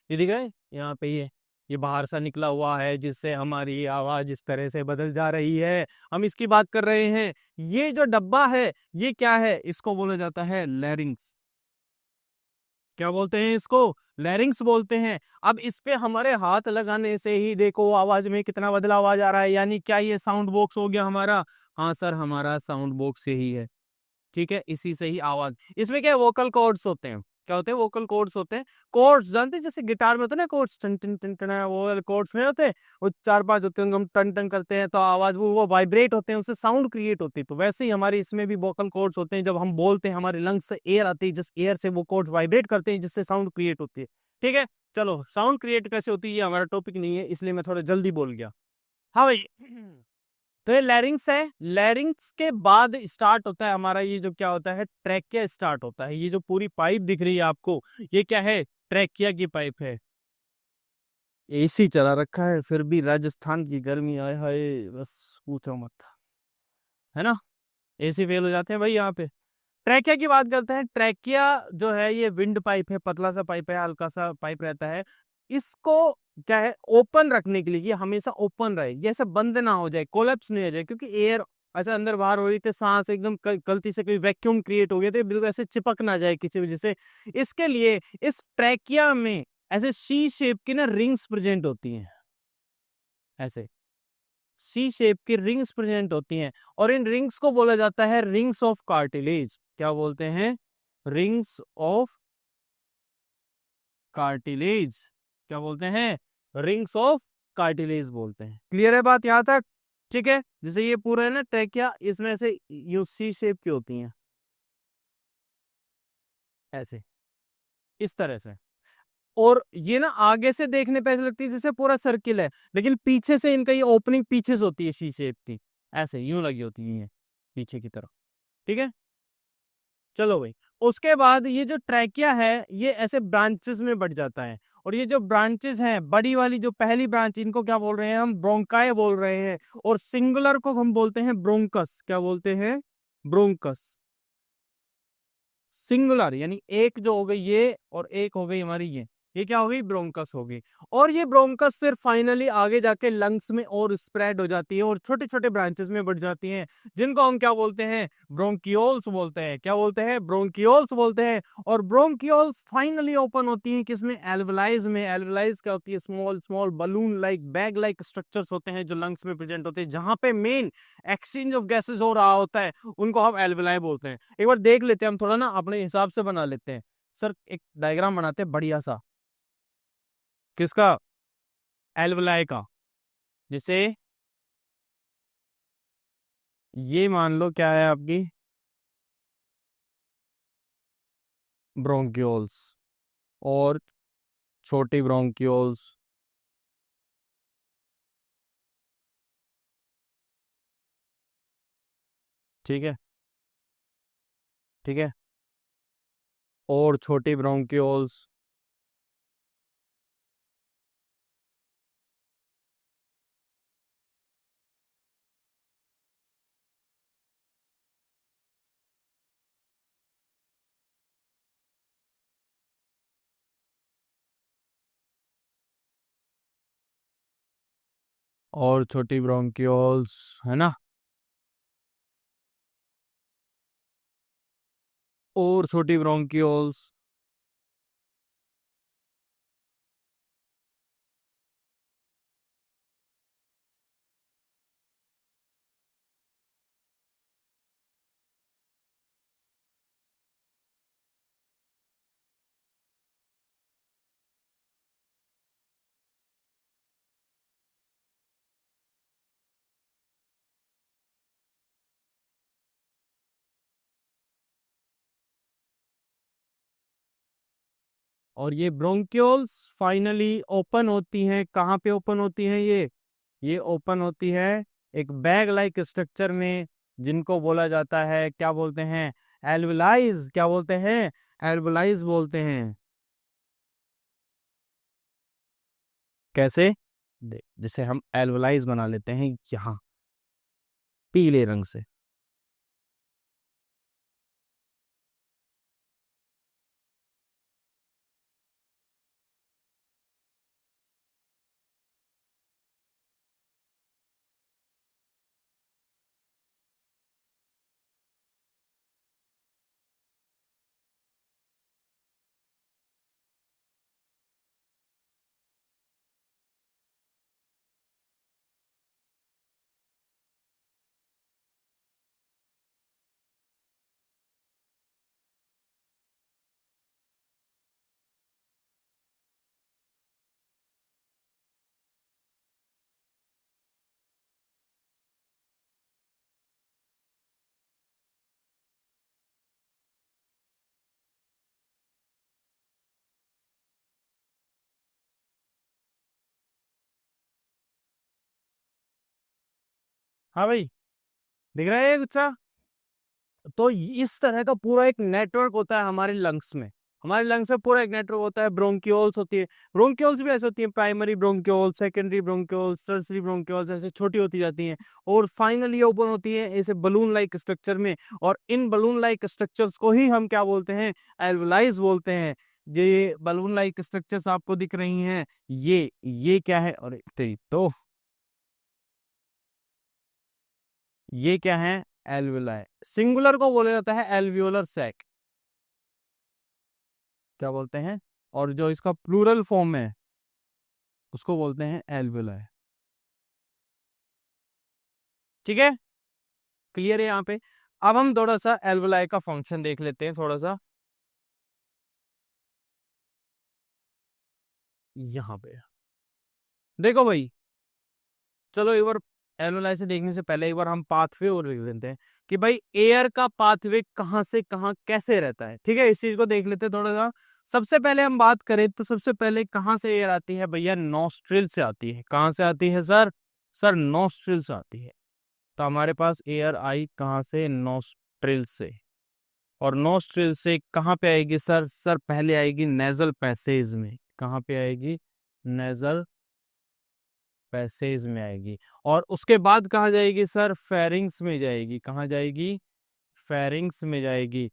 ये दिख रहा है यहाँ पे, ये बाहर सा निकला हुआ है, जिससे हमारी आवाज इस तरह से बदल जा रही है, हम इसकी बात कर रहे हैं। ये जो डब्बा है, ये क्या है, इसको बोला जाता है लैरिंग्स। क्या बोलते हैं इसको, लैरिंग्स बोलते हैं। अब इस पे हमारे हाथ लगाने से ही देखो आवाज में कितना बदलाव आ जा रहा है। यानी क्या ये साउंड बॉक्स हो गया हमारा, हाँ सर, हमारा साउंड बॉक्स यही है। ठीक है, इसी से ही आवाज, इसमें क्या है, वोकल कॉर्ड्स होते हैं। क्या होते हैं, वोकल कॉर्ड्स होते हैं। कॉर्ड्स जानते हैं, जैसे गिटार में होते हैं ना कॉर्ड्स, टन टन टन टन, वो कॉर्ड्स में होते हैं, वो चार पांच होते हैं, हम टन टन करते हैं तो आवाज वो वाइब्रेट होते हैं, उससे साउंड क्रिएट होती है। तो वैसे ही हमारे इसमें भी वोकल कॉर्ड्स होते हैं। जब हम बोलते हैं, हमारे लंग्स से एयर आती है, जिस एयर से वो कॉर्ड्स वाइब्रेट करते हैं, जिससे साउंड क्रिएट होती है। ठीक है, चलो, साउंड क्रिएट कैसे होती है ये हमारा टॉपिक नहीं है, इसलिए मैं थोड़ा जल्दी बोल गया। हाँ भाई, तो ये लैरिंग्स है। लैरिंग्स के बाद स्टार्ट होता है हमारा ये जो क्या होता है, ट्रैकिया स्टार्ट होता है। ये जो पूरी पाइप दिख रही है आपको, ये क्या है, ट्रैकिया की पाइप है। एसी चला रखा है फिर भी राजस्थान की गर्मी, आए हाय, बस पूछो मत, है ना। एसी फेल हो जाते हैं भाई यहाँ पे। ट्रैकिया की बात करते हैं। ट्रैकिया जो है, ये विंड पाइप है, पतला सा पाइप है, हल्का सा पाइप रहता है। इसको क्या है, ओपन रखने के लिए, ये हमेशा ओपन रहे, ये ऐसा बंद ना हो जाए, कोलैप्स नहीं हो जाए, क्योंकि एयर ऐसा अंदर बाहर हो रही थी, सांस एकदम गलती से कोई वैक्यूम क्रिएट हो गया तो बिल्कुल ऐसे चिपक ना जाए किसी वजह से। इसके लिए इस ट्रैकिया में ऐसे सी शेप की ना रिंग्स प्रेजेंट होती हैं, ऐसे सी शेप की रिंग्स प्रेजेंट होती हैं, और इन रिंग्स को बोला जाता है रिंग्स ऑफ कार्टिलेज। क्या बोलते हैं? Rings of cartilage. क्या बोलते हैं? रिंग्स ऑफ कार्टिलेज बोलते हैं। क्लियर है बात यहां तक? ठीक है, जैसे ये पूरा है ना ट्रैकिया, इसमें से यू सी शेप की होती हैं, ऐसे, इस तरह से। और ये ना आगे से देखने पे ऐसे लगती है जैसे पूरा सर्किल है, लेकिन पीछे से इनका ये ओपनिंग पीछे से होती है सी शेप की, ऐसे यूं लगी होती है ये पीछे की तरफ। ठीक है, चलो भाई। उसके बाद ये जो ट्रैकिया है ये ऐसे ब्रांचेस में बढ़ जाता है, और ये जो ब्रांचेस हैं, बड़ी वाली जो पहली ब्रांच, इनको क्या बोल रहे हैं हम? ब्रोंकाई बोल रहे हैं। और सिंगुलर को हम बोलते हैं ब्रोंकस। क्या बोलते हैं? ब्रोंकस। सिंगुलर यानी एक जो हो गई ये, और एक हो गई हमारी ये क्या हो गई? ब्रोंकस हो गई। और ये ब्रोंकस फिर फाइनली आगे जाके लंग्स में और स्प्रेड हो जाती है, और छोटे छोटे ब्रांचेस में बढ़ जाती हैं, जिनको हम क्या बोलते हैं? ब्रोंकियोल्स बोलते हैं। क्या बोलते हैं? ब्रोंकियोल्स बोलते हैं। और ब्रोंकियोल्स फाइनली ओपन होती हैं किसमें? एल्वलाइज में। एल्वलाइज क्या होती है? Small small balloon like, bag like structures होते हैं जो लंग्स में प्रेजेंट होते हैं, जहां पे मेन एक्सचेंज ऑफ गैसेज हो रहा होता है, उनको हम एल्वलाई बोलते हैं। एक बार देख लेते हैं हम, थोड़ा ना अपने हिसाब से बना लेते हैं। सर एक डायग्राम बनाते हैं बढ़िया सा। किसका? एल्वलाई का। जैसे ये मान लो क्या है आपकी? ब्रोंक्यूल्स। और छोटी ब्रोंक्यूल्स। ठीक है, ठीक है। और छोटी ब्रोंक्यूल्स। और छोटी ब्रोंक्यूल्स, है ना? और छोटी ब्रोंक्यूल्स। और ये ब्रोंक्यूल्स फाइनली ओपन होती हैं। कहाँ पे ओपन होती हैं ये ओपन होती है एक बैग लाइक स्ट्रक्चर में, जिनको बोला जाता है, क्या बोलते हैं? एल्वलाइज। क्या बोलते हैं? एल्वलाइज बोलते हैं। कैसे? जैसे हम एल्वलाइज बना लेते हैं यहाँ पीले रंग से। हाँ भाई, दिख रहा है ये कुछ सा? तो इस तरह का पूरा एक नेटवर्क होता है हमारे लंग्स में। हमारे लंग्स में पूरा एक नेटवर्क होता है। ब्रोंक्यूल्स होती है। ब्रोंक्यूल्स भी ऐसे होती हैं, primary bronchioles, secondary bronchioles, tertiary bronchioles, ऐसे छोटी होती जाती हैं, और फाइनली ओपन होती है ऐसे बलून लाइक स्ट्रक्चर में। और इन बलून लाइक स्ट्रक्चर्स को ही हम क्या बोलते हैं? एल्वलाइज बोलते हैं। ये बलून लाइक स्ट्रक्चर्स आपको दिख रही हैं, ये क्या है? और तेरी तो ये क्या है? एल्वुलाई। सिंगुलर को बोला जाता है एल्वियोलर सैक। क्या बोलते हैं? और जो इसका प्लूरल फॉर्म है उसको बोलते हैं एल्वुलाई। ठीक है, क्लियर है यहाँ पे। अब हम थोड़ा सा एल्वलाई का फंक्शन देख लेते हैं थोड़ा सा यहाँ पे। देखो भाई, चलो एक बार एल्वलाई से देखने से पहले एक बार हम पाथवे और देख लेते हैं कि भाई एयर का पाथवे कहाँ से कहाँ कैसे रहता है। ठीक है, इस चीज को देख लेते हैं थोड़ा सा। सबसे पहले हम बात करें तो सबसे पहले कहाँ से एयर आती है भैया, नॉस्ट्रिल से आती है। कहाँ से आती है सर? सर नॉस्ट्रिल से आती है। तो हमारे पास एयर आई कहाँ से? नॉस्ट्रिल से। और नॉस्ट्रिल से कहाँ पे आएगी सर? सर पहले आएगी नेजल पैसेज में। कहाँ पे आएगी? नेजल पैसेज में आएगी। और उसके बाद कहाँ जाएगी सर? फेरिंग्स में जाएगी। कहाँ जाएगी? फेरिंग्स में जाएगी।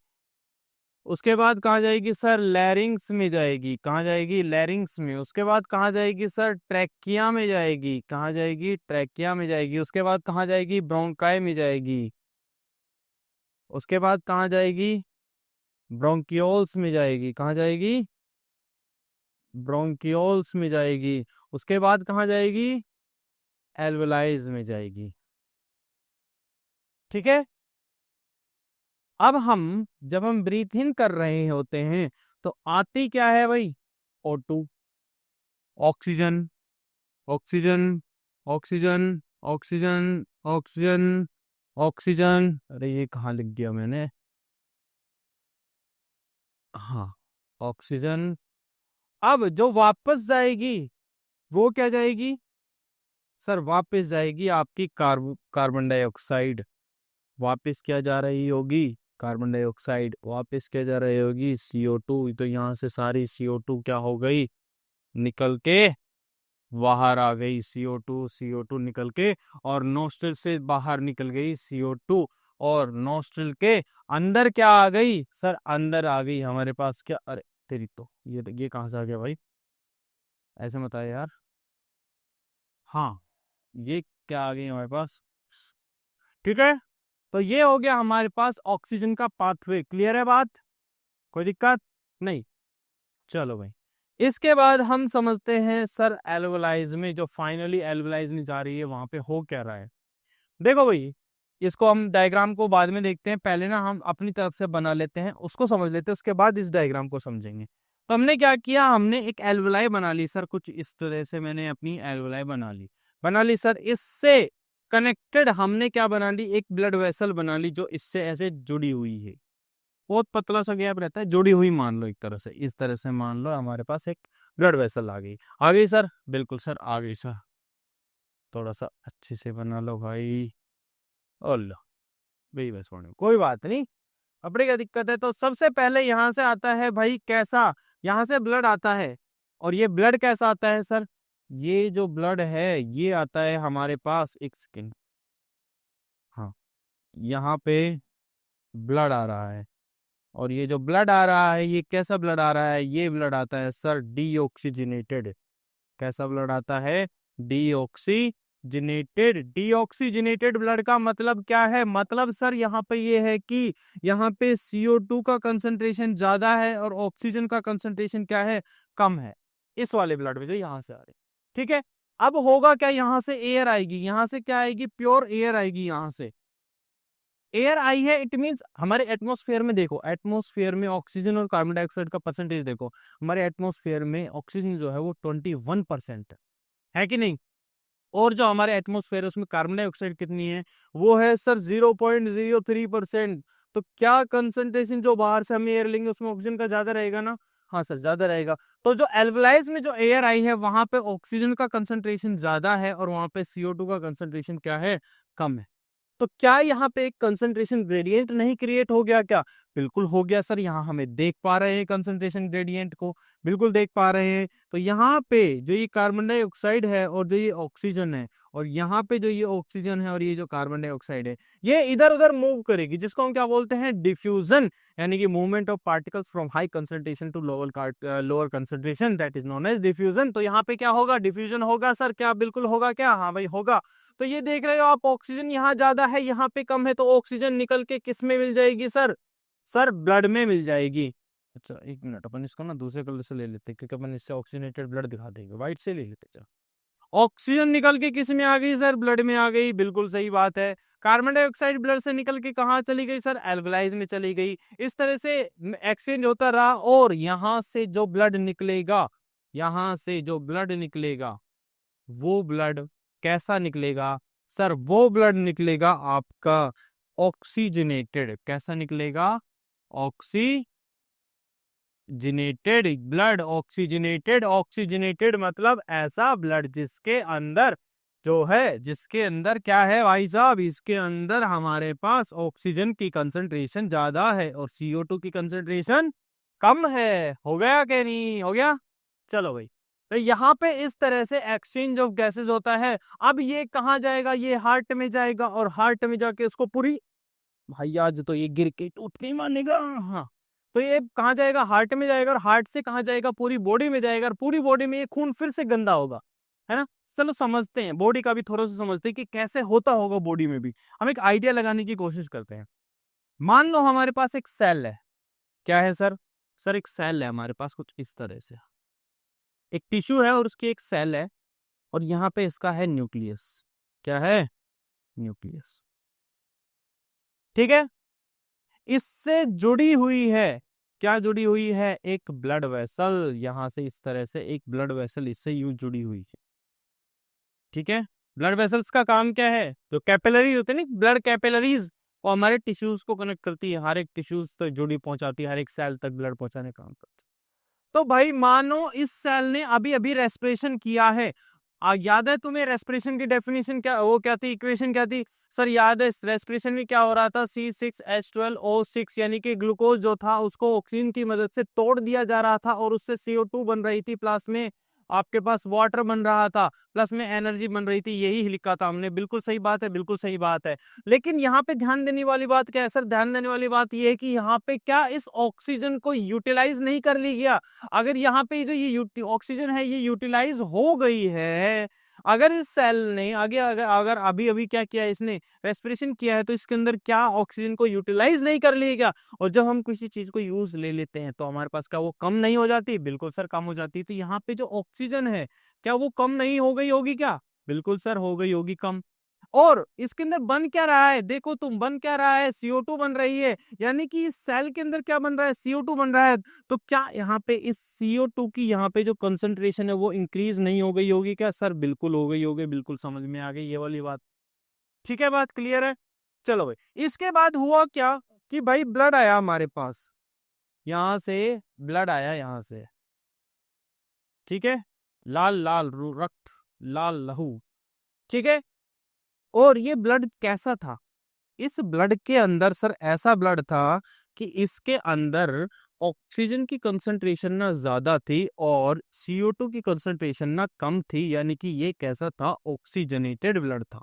उसके बाद कहाँ जाएगी सर? लैरिंग्स में जाएगी। कहाँ जाएगी? लैरिंग्स में। उसके बाद कहाँ जाएगी सर? ट्रैकिया में जाएगी। कहाँ जाएगी? ट्रैकिया में जाएगी। उसके बाद कहाँ जाएगी? ब्रोंकाई में जाएगी। उसके बाद कहाँ जाएगी? ब्रोंकियोल्स में जाएगी। कहाँ जाएगी? ब्रोंकियोल्स में जाएगी। उसके बाद कहाँ जाएगी? एल्वेलाइज में जाएगी। ठीक है, अब हम जब हम ब्रीथ इन कर रहे होते हैं तो आती क्या है भाई? O2, oxygen, oxygen, oxygen, oxygen, oxygen, oxygen. अरे ये कहाँ लिख दिया मैंने? हाँ, ऑक्सीजन। अब जो वापस जाएगी वो क्या जाएगी सर? वापस जाएगी आपकी कार्बन डाइऑक्साइड। वापस क्या जा रही होगी? Carbon dioxide. वापस क्या जा रही होगी? CO2। तो यहाँ से सारी CO2 क्या हो गई? निकल के बाहर आ गई। CO2 निकल के और नोस्ट्रिल से बाहर निकल गई CO2। और नोस्ट्रिल के अंदर क्या आ गई सर? अंदर आ गई हमारे पास क्या? अरे तेरी तो ये कहाँ से आ गया भाई? ऐसे मत आया यार। हाँ, ये क्या आ गई हमारे पास? ठीक है, तो ये हो गया हमारे पास ऑक्सीजन का पाथवे। क्लियर है बात? कोई दिक्कत नहीं। चलो भाई, इसके बाद हम समझते हैं सर एल्वलाइज में, जो फाइनली एल्वलाइज में जा रही है वहां पे हो क्या रहा है। देखो भाई, इसको हम डायग्राम को बाद में देखते हैं, पहले ना हम अपनी तरफ से बना लेते हैं, उसको समझ लेते हैं, उसके बाद इस डायग्राम को समझेंगे। तो हमने क्या किया? हमने एक एल्वलाई बना ली सर, कुछ इस तरह से मैंने अपनी एल्वलाई बना ली सर। इससे कनेक्टेड हमने क्या बना ली? एक ब्लड वेसल बना ली जो इससे ऐसे जुड़ी हुई है। बहुत पतला सा गैप रहता है, जुड़ी हुई मान लो एक तरह से, इस तरह से मान लो हमारे पास एक ब्लड वेसल आ गई। आ गई सर? बिल्कुल सर आ गई सर। थोड़ा सा अच्छे से बना लो भाई। अल्लाह भाई, बस होने कोई बात नहीं, अपने क्या दिक्कत है। तो सबसे पहले यहां से आता है भाई कैसा? यहां से ब्लड आता है। और ये ब्लड कैसा आता है सर? ये जो ब्लड है ये आता है हमारे पास, एक सेकेंड, हाँ, यहाँ पे ब्लड आ रहा है। और ये जो ब्लड आ रहा है ये कैसा ब्लड आ रहा है? ये ब्लड आता है सर डीऑक्सीजनेटेड। कैसा ब्लड आता है? डीऑक्सीजनेटेड। डीऑक्सीजनेटेड ब्लड का मतलब क्या है? मतलब सर यहाँ पे ये है कि यहाँ पे CO2 का कंसंट्रेशन ज्यादा है और ऑक्सीजन का कंसंट्रेशन क्या है? कम है, इस वाले ब्लड में जो यहाँ से आ रहे। ठीक है, अब होगा क्या? यहाँ से एयर आएगी, यहाँ से क्या आएगी? प्योर एयर आएगी। यहाँ से एयर आई है, इट मींस हमारे एटमॉस्फेयर में देखो, एटमॉस्फेयर में ऑक्सीजन और कार्बन डाइऑक्साइड का परसेंटेज देखो। हमारे एटमॉस्फेयर में ऑक्सीजन जो है वो 21% है कि नहीं? और जो हमारे एटमॉस्फेयर है उसमें कार्बन डाइऑक्साइड कितनी है? वो है सर 0.03%। तो क्या कंसंट्रेशन जो बाहर से हम एयर लेंगे उसमें ऑक्सीजन का ज्यादा रहेगा ना? हाँ सर, ज्यादा रहेगा। तो जो एल्वलाइज में जो एयर आई है वहां पे ऑक्सीजन का कंसंट्रेशन ज्यादा है और वहां पे CO2 का कंसंट्रेशन क्या है? कम है। तो क्या यहाँ पे एक कंसंट्रेशन ग्रेडियंट नहीं क्रिएट हो गया क्या? बिल्कुल हो गया सर। यहाँ हमें देख पा रहे हैं कंसंट्रेशन ग्रेडियंट को, बिल्कुल देख पा रहे हैं। तो यहाँ पे जो ये कार्बन डाइऑक्साइड है और जो ये ऑक्सीजन है, और यहाँ पे जो ये ऑक्सीजन है और ये जो कार्बन डाइऑक्साइड है, ये इधर उधर मूव करेगी, जिसको हम क्या बोलते हैं? डिफ्यूजन, यानी कि movement of particles from high concentration to lower concentration, that is known as diffusion. तो यहाँ पे क्या होगा? डिफ्यूजन होगा सर। क्या बिल्कुल होगा क्या? हाँ भाई होगा। तो ये देख रहे हो आप, ऑक्सीजन यहाँ ज्यादा है यहाँ पे कम है, तो ऑक्सीजन निकल के किस में मिल जाएगी सर? सर ब्लड में मिल जाएगी। अच्छा एक मिनट, अपन इसको ना दूसरे कलर से ले लेते हैं क्योंकि अपन इससे ऑक्सीजनेटेड ब्लड दिखा देंगे, व्हाइट से ले लेते। चलो ऑक्सीजन निकल के किस में आ गई सर? ब्लड में आ गई, बिल्कुल सही बात है। कार्बन डाइऑक्साइड ब्लड से निकल के कहाँ चली गई सर? एल्वलाइज में चली गई। इस तरह से एक्सचेंज होता रहा, और यहां से जो ब्लड निकलेगा, यहां से जो ब्लड निकलेगा, वो ब्लड कैसा निकलेगा सर? वो ब्लड निकलेगा आपका ऑक्सीजनेटेड। कैसा निकलेगा? Oxygenated blood. ऑक्सीजनेटेड, ऑक्सीजनेटेड मतलब ऐसा ब्लड जिसके अंदर जो है, जिसके अंदर क्या है भाई साहब? इसके अंदर हमारे पास ऑक्सीजन की कंसंट्रेशन ज्यादा है और CO2 की कंसंट्रेशन कम है। हो गया कि नहीं हो गया? चलो भाई, तो यहाँ पे इस तरह से एक्सचेंज ऑफ गैसेस होता है। अब ये कहाँ जाएगा? ये हार्ट में जाएगा, और हार्ट में जाके उसको पूरी, भाई आज तो ये गिर के टूट के ही मानेगा। हाँ, तो ये कहाँ जाएगा? हार्ट में जाएगा, और हार्ट से कहाँ जाएगा? पूरी बॉडी में जाएगा, और पूरी बॉडी में ये खून फिर से गंदा होगा, है ना? चलो समझते हैं, बॉडी का भी थोड़ा सा समझते हैं कि कैसे होता होगा बॉडी में भी। हम एक आइडिया लगाने की कोशिश करते हैं। मान लो हमारे पास एक सेल है। क्या है सर? सर एक सेल है हमारे पास, कुछ इस तरह से एक टिश्यू है और उसकी एक सेल है, और यहाँ पे इसका है न्यूक्लियस। क्या है? न्यूक्लियस। ठीक है, इससे जुड़ी हुई है, क्या जुड़ी हुई है? एक ब्लड वेसल। यहां से इस तरह से एक ब्लड वेसल इससे यूं जुड़ी हुई है। ठीक है, ब्लड वेसल्स का काम क्या है? जो कैपिलरी होते हैं ना, ब्लड कैपिलरीज, वो हमारे टिश्यूज को कनेक्ट करती है, हर एक टिश्यूज तक जुड़ी पहुंचाती है, हर एक सेल तक ब्लड पहुंचाने का काम करती है। तो भाई मानो इस सेल ने अभी अभी रेस्पिरेशन किया है। याद है तुम्हें रेस्पिरेशन की डेफिनेशन क्या, वो क्या थी, इक्वेशन क्या थी सर? याद है रेस्पिरेशन में क्या हो रहा था? C6H12O6, यानी कि ग्लूकोज जो था उसको ऑक्सीजन की मदद से तोड़ दिया जा रहा था, और उससे CO2 बन रही थी, प्लस में आपके पास वाटर बन रहा था, प्लस में एनर्जी बन रही थी। यही लिखा था हमने। बिल्कुल सही बात है, बिल्कुल सही बात है। लेकिन यहाँ पे ध्यान देने वाली बात क्या है सर? ध्यान देने वाली बात यह है कि यहाँ पे क्या इस ऑक्सीजन को यूटिलाइज नहीं कर ली गया? अगर यहाँ पे जो ये ऑक्सीजन है ये यूटिलाइज हो गई है, अगर इस सेल ने आगे अगर अगर अभी अभी क्या किया है, इसने रेस्पिरेशन किया है, तो इसके अंदर क्या ऑक्सीजन को यूटिलाइज नहीं कर लिएगा? और जब हम किसी चीज को यूज ले लेते हैं तो हमारे पास क्या वो कम नहीं हो जाती? बिल्कुल सर कम हो जाती है। तो यहाँ पे जो ऑक्सीजन है क्या वो कम नहीं हो गई होगी क्या? बिल्कुल सर हो गई होगी कम। और इसके अंदर बन क्या रहा है? देखो तुम, बन क्या रहा है? CO2 बन रही है। यानी कि इस सेल के अंदर क्या बन रहा है? CO2 बन रहा है। तो क्या यहाँ पे इस CO2 की यहाँ पे जो कंसंट्रेशन है वो इंक्रीज नहीं हो गई होगी क्या सर? बिल्कुल हो गई होगी, बिल्कुल समझ में आ गई ये वाली बात। ठीक है, बात क्लियर है? चलो भाई, इसके बाद हुआ क्या कि भाई ब्लड आया हमारे पास, यहां से ब्लड आया, यहां से। ठीक है, लाल लाल रक्त, लाल लहू। ठीक है, और ये ब्लड कैसा था? इस ब्लड के अंदर सर ऐसा ब्लड था कि इसके अंदर ऑक्सीजन की कंसंट्रेशन ना ज्यादा थी और CO2 की कंसंट्रेशन ना कम थी। यानी कि ये कैसा था? ऑक्सीजनेटेड ब्लड था।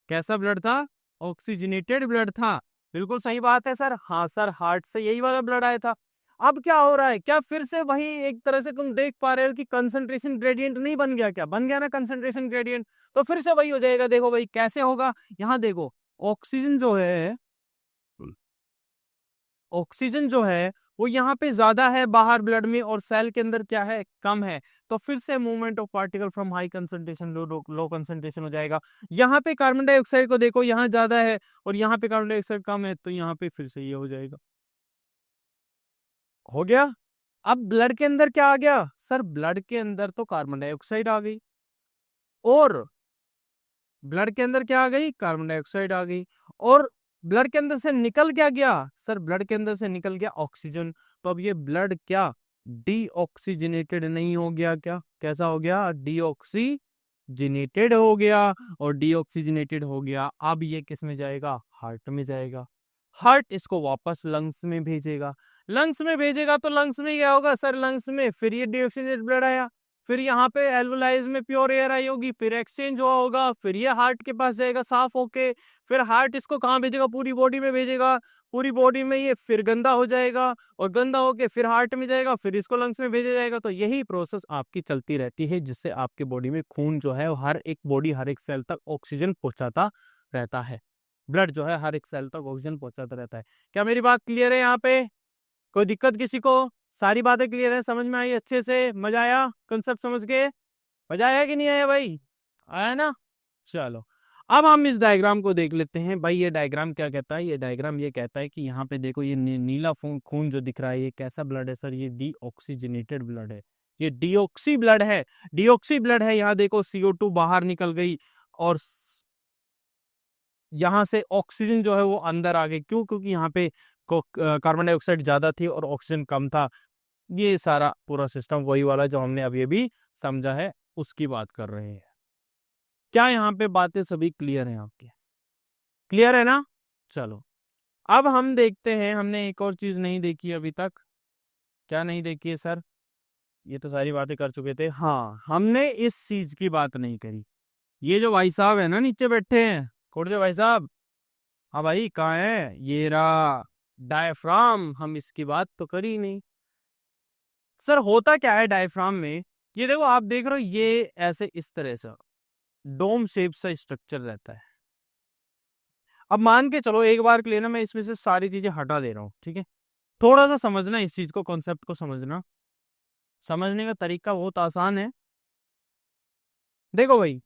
कैसा ब्लड था? ऑक्सीजनेटेड ब्लड था। बिल्कुल सही बात है सर। हाँ सर, हार्ट से यही वाला ब्लड आया था। अब क्या हो रहा है? क्या फिर से वही एक तरह से तुम देख पा रहे हो कि कंसंट्रेशन ग्रेडियंट नहीं बन गया क्या? बन गया ना कंसंट्रेशन ग्रेडियंट। तो फिर से वही हो जाएगा। देखो भाई कैसे होगा, यहाँ देखो, ऑक्सीजन जो है, ऑक्सीजन जो है वो यहाँ पे ज्यादा है बाहर ब्लड में, और सेल के अंदर क्या है? कम है। तो फिर से movement of particle from high concentration low concentration हो जाएगा। यहाँ पे कार्बन डाइऑक्साइड को देखो, यहाँ ज्यादा है और यहाँ पे कार्बन डाइऑक्साइड कम है, तो यहाँ पे फिर से ये हो जाएगा। हो गया। अब ब्लड के अंदर क्या आ गया सर? ब्लड के अंदर तो कार्बन डाइऑक्साइड आ गई, और ब्लड के अंदर क्या आ गई? कार्बन डाइऑक्साइड आ गई। और ब्लड के अंदर से निकल क्या गया सर? ब्लड के अंदर से निकल गया ऑक्सीजन। तो अब ये ब्लड क्या डीऑक्सीजनेटेड नहीं हो गया क्या? कैसा हो गया? डीऑक्सीजनेटेड हो गया। और डीऑक्सीजनेटेड हो गया, अब ये किस में जाएगा? हार्ट में जाएगा। हार्ट इसको वापस लंग्स में भेजेगा। लंग्स में भेजेगा तो लंग्स में क्या होगा सर? लंग्स में फिर ये डीऑक्सीजनेटेड ब्लड आया, फिर यहाँ पे एल्वलाइज में प्योर एयर आई होगी, फिर एक्सचेंज हुआ होगा, फिर ये हार्ट के पास जाएगा साफ होके, फिर हार्ट इसको कहाँ भेजेगा? पूरी बॉडी में भेजेगा। पूरी बॉडी में ये फिर गंदा हो जाएगा, और गंदा होके फिर हार्ट में जाएगा, फिर इसको लंग्स में भेजा जाएगा। तो यही प्रोसेस आपकी चलती रहती है, जिससे आपके बॉडी में खून जो है हर एक बॉडी, हर एक सेल तक ऑक्सीजन पहुंचाता रहता है। ब्लड जो है हर एक सेल तक ऑक्सीजन पहुंचाता रहता है। क्या मेरी बात क्लियर है? यहाँ पे कोई दिक्कत किसी को? सारी बातें क्लियर है, समझ में आई अच्छे से? मजा आया कंसेप्ट समझ के? मजा आया कि नहीं आया भाई? आया ना। चलो अब हम इस डायग्राम को देख लेते हैं भाई। ये डायग्राम क्या कहता है? ये डायग्राम ये कहता है कि यहाँ पे देखो ये नीला खून जो दिख रहा है, ये कैसा ब्लड है सर? ये डीऑक्सीजनेटेड ब्लड है, ये डीऑक्सी ब्लड है। डीऑक्सी ब्लड है, यहाँ देखो CO2 बाहर निकल गई और यहाँ से ऑक्सीजन जो है वो अंदर आ गई। क्यों? क्योंकि यहाँ पे कार्बन डाइऑक्साइड ज्यादा थी और ऑक्सीजन कम था। ये सारा पूरा सिस्टम वही वाला जो हमने अभी अभी समझा है, उसकी बात कर रहे हैं। क्या यहाँ पे बातें सभी क्लियर हैं आपके? क्लियर है ना? चलो अब हम देखते हैं, हमने एक और चीज नहीं देखी अभी तक। क्या नहीं देखी है सर? ये तो सारी बातें कर चुके थे। हाँ, हमने इस चीज की बात नहीं करी। ये जो भाई साहब है ना नीचे बैठे हैं, खोड़े भाई साहब, हाँ भाई कहाँ है? ये रहा डायफ्राम। हम इसकी बात तो करी नहीं। सर होता क्या है डायफ्राम में? ये देखो आप देख रहे हो, ये ऐसे इस तरह से डोम शेप सा स्ट्रक्चर रहता है। अब मान के चलो एक बार के लिए ना मैं इसमें से सारी चीजें हटा दे रहा हूँ, ठीक है? थोड़ा सा समझना इस चीज को, कॉन्सेप्ट को समझना। समझने का तरीका बहुत आसान है। देखो भाई,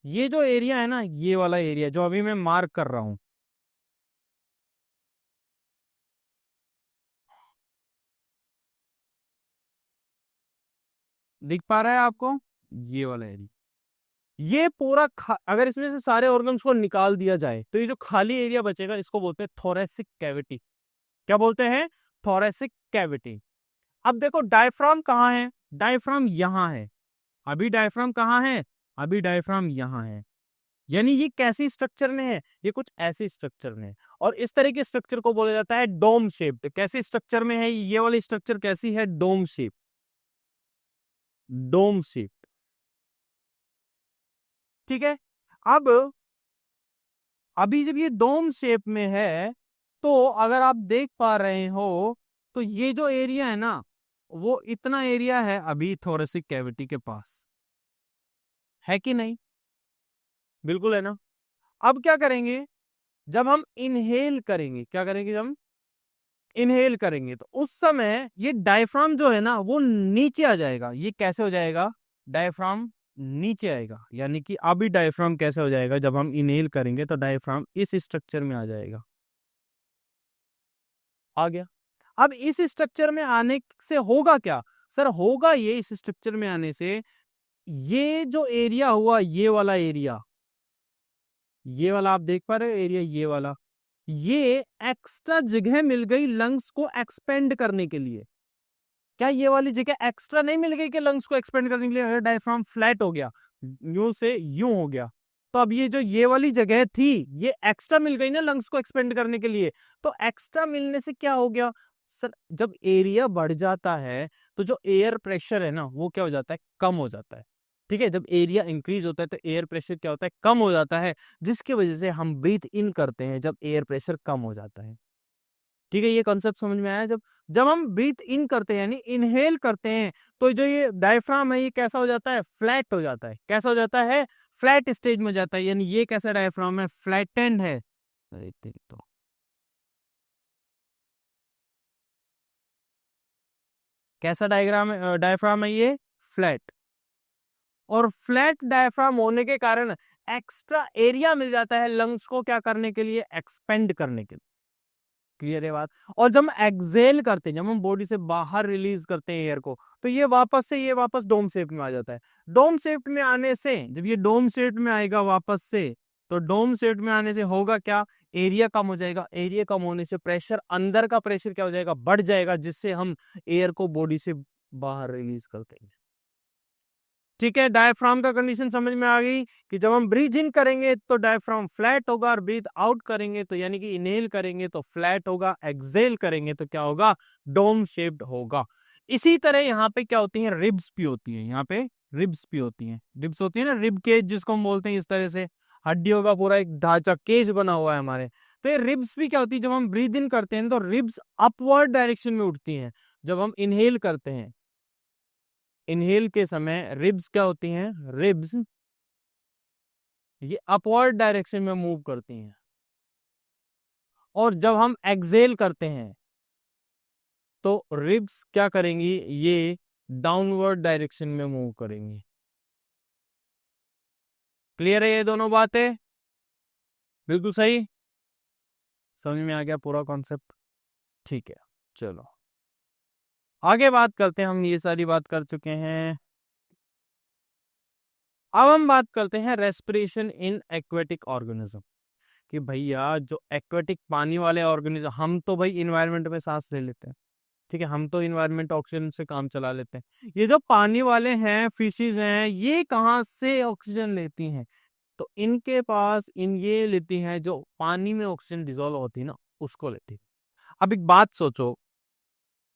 ये जो एरिया है ना, ये वाला एरिया जो अभी मैं मार्क कर रहा हूं, दिख पा रहा है आपको? ये वाला एरिया, ये पूरा अगर इसमें से सारे ऑर्गन्स को निकाल दिया जाए तो ये जो खाली एरिया बचेगा इसको बोलते हैं थोरेसिक कैविटी। क्या बोलते हैं? Thoracic cavity. अब देखो डायफ्राम कहाँ है? डायफ्राम यहाँ है। अभी डायफ्राम कहाँ है? अभी डायफ्राम यहाँ है। यानी ये कैसी स्ट्रक्चर में है? ये कुछ ऐसे स्ट्रक्चर में है। और इस तरह के स्ट्रक्चर को बोला जाता है डोम शेप्ड। कैसे स्ट्रक्चर में है ये वाली स्ट्रक्चर? कैसी है? Dome shape. डोम शेप, ठीक है। अब अभी जब ये डोम शेप में है, तो अगर आप देख पा रहे हो तो ये जो एरिया है ना, वो इतना एरिया है अभी थोरेसिक कैविटी के पास, है कि नहीं? बिल्कुल है ना। अब क्या करेंगे? जब हम इनहेल करेंगे, क्या करेंगे? जब हम इनहेल करेंगे तो उस समय ये डायफ्राम जो है ना वो नीचे आ जाएगा। ये कैसे हो जाएगा? डायफ्राम नीचे आएगा। यानी कि अभी डायफ्राम कैसे हो जाएगा? जब हम इनहेल करेंगे तो डायफ्राम इस स्ट्रक्चर में आ जाएगा। आ गया। अब इस स्ट्रक्चर में आने से होगा क्या? सर होगा ये, इस स्ट्रक्चर में आने से ये जो एरिया हुआ, ये वाला एरिया, ये वाला आप देख पा रहे हो एरिया, ये वाला, ये एक्स्ट्रा जगह मिल गई लंग्स को एक्सपेंड करने के लिए। क्या ये वाली जगह एक्स्ट्रा नहीं मिल गई कि लंग्स को एक्सपेंड करने के लिए? अगर डायफ्राम फ्लैट हो गया, यूं से यूं हो गया, तो अब ये जो ये वाली जगह थी, ये एक्स्ट्रा मिल गई ना लंग्स को एक्सपेंड करने के लिए। तो एक्स्ट्रा मिलने से क्या हो गया? सर जब एरिया बढ़ जाता है तो जो एयर प्रेशर है ना वो क्या हो जाता है? कम हो जाता है। ठीक है, जब एरिया इंक्रीज होता है तो एयर प्रेशर क्या होता है? कम हो जाता है, जिसकी वजह से हम ब्रीथ इन करते हैं जब एयर प्रेशर कम हो जाता है। ठीक है, ये कॉन्सेप्ट समझ में आया? जब जब हम ब्रीथ इन करते हैं यानी इनहेल करते हैं, तो जो ये डायफ्राम है ये कैसा हो जाता है? फ्लैट हो जाता है। कैसा हो जाता है? फ्लैट स्टेज में हो जाता है। यानी ये कैसा डायफ्राम है? फ्लैटेंड है। अरे तेरी तो, कैसा डायग्राम है? डायफ्राम है ये फ्लैट। और फ्लैट डायफ्राम होने के कारण एक्स्ट्रा एरिया मिल जाता है लंग्स को क्या करने के लिए? एक्सपेंड करने के लिए। क्लियर है बात? और जब हम एक्सेल करते हैं, जब हम बॉडी से बाहर रिलीज करते हैं एयर को, तो ये वापस डोम शेप में आ जाता है। डोम शेप में आने से, जब ये डोम शेप में आएगा वापस से, तो डोम शेप में आने से होगा क्या? एरिया कम हो जाएगा। एरिया कम होने से प्रेशर, अंदर का प्रेशर क्या हो जाएगा? बढ़ जाएगा, जिससे हम एयर को बॉडी से बाहर रिलीज करते हैं। ठीक है, डायफ्राम का कंडीशन समझ में आ गई कि जब हम ब्रीथ इन करेंगे तो डायफ्राम फ्लैट होगा, और ब्रीथ आउट करेंगे तो यानी कि इनहेल करेंगे तो फ्लैट होगा, एक्सेल करेंगे तो क्या होगा? डोम शेप्ड होगा। इसी तरह यहाँ पे क्या होती है? रिब्स भी होती है। यहाँ पे रिब्स भी होती हैं। रिब्स होती है ना, रिब केज जिसको हम बोलते हैं, इस तरह से हड्डियों का पूरा एक ढांचा केज बना हुआ है हमारे। तो ये रिब्स भी क्या होती है? जब हम ब्रीथ इन करते हैं तो रिब्स अपवर्ड डायरेक्शन में उठती हैं। जब हम इनहेल करते हैं, इनहेल के समय रिब्स क्या होती हैं? रिब्स ये अपवर्ड डायरेक्शन में मूव करती हैं। और जब हम एक्सेल करते हैं तो रिब्स क्या करेंगी? ये डाउनवर्ड डायरेक्शन में मूव करेंगी। क्लियर है ये दोनों बातें? बिल्कुल सही, समझ में आ गया पूरा कॉन्सेप्ट? ठीक है, चलो आगे बात करते हैं। हम ये सारी बात कर चुके हैं, अब हम बात करते हैं रेस्पिरेशन इन एक्वेटिक ऑर्गेनिज्म। कि भैया जो एक्वेटिक पानी वाले ऑर्गेनिज्म, हम तो भाई इन्वायरमेंट में सांस ले लेते हैं, ठीक है, हम तो इन्वायरमेंट ऑक्सीजन से काम चला लेते हैं। ये जो पानी वाले हैं, फिशेज हैं, ये कहाँ से ऑक्सीजन लेती हैं? तो इनके पास इन ये लेती हैं जो पानी में ऑक्सीजन डिजोल्व होती है ना, उसको लेती है। अब एक बात सोचो,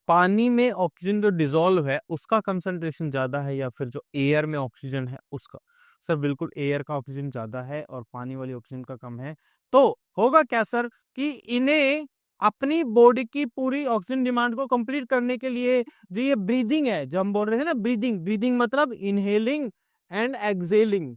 पानी में ऑक्सीजन जो डिजोल्व है उसका कंसंट्रेशन ज्यादा है या फिर जो एयर में ऑक्सीजन है उसका? सर बिल्कुल एयर का ऑक्सीजन ज्यादा है और पानी वाली ऑक्सीजन का कम है। तो होगा क्या सर कि इन्हें अपनी बॉडी की पूरी ऑक्सीजन डिमांड को कंप्लीट करने के लिए जो ये ब्रीदिंग है, जो हम बोल रहे हैं ना, ब्रीदिंग, ब्रीदिंग मतलब inhaling and excelling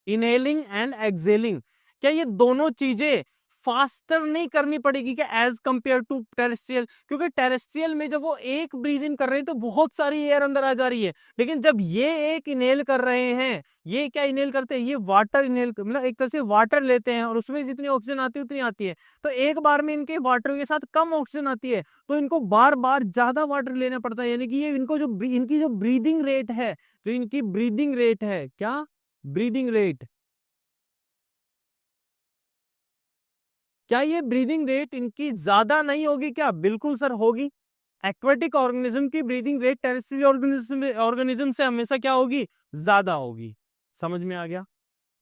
inhaling and excelling, क्या ये दोनों चीजें फास्टर नहीं करनी पड़ेगी क्या एज कंपेयर टू टेरेस्ट्रियल? क्योंकि टेरेस्ट्रियल में जब वो एक ब्रीद इन कर रहे हैं तो बहुत सारी एयर अंदर आ जा रही है, लेकिन जब ये एक इनहेल कर रहे हैं, ये क्या इनहेल करते हैं? ये वाटर इनहेल, मतलब एक तरह से वाटर लेते हैं और उसमें जितनी ऑक्सीजन आती है उतनी आती है। तो एक बार में इनके वाटर के साथ कम ऑक्सीजन आती है, तो इनको बार बार ज्यादा वाटर लेना पड़ता है। यानी कि ये इनको जो इनकी जो ब्रीदिंग रेट है, जो इनकी ब्रीदिंग रेट है, क्या ब्रीदिंग रेट, क्या ये ब्रीदिंग रेट इनकी ज्यादा नहीं होगी क्या? बिल्कुल सर होगी। एक्वेटिक ऑर्गेनिज्म की ब्रीदिंग रेट टेरेस्ट्रियल ऑर्गेनिज्म से हमेशा क्या होगी? ज्यादा होगी। समझ में आ गया?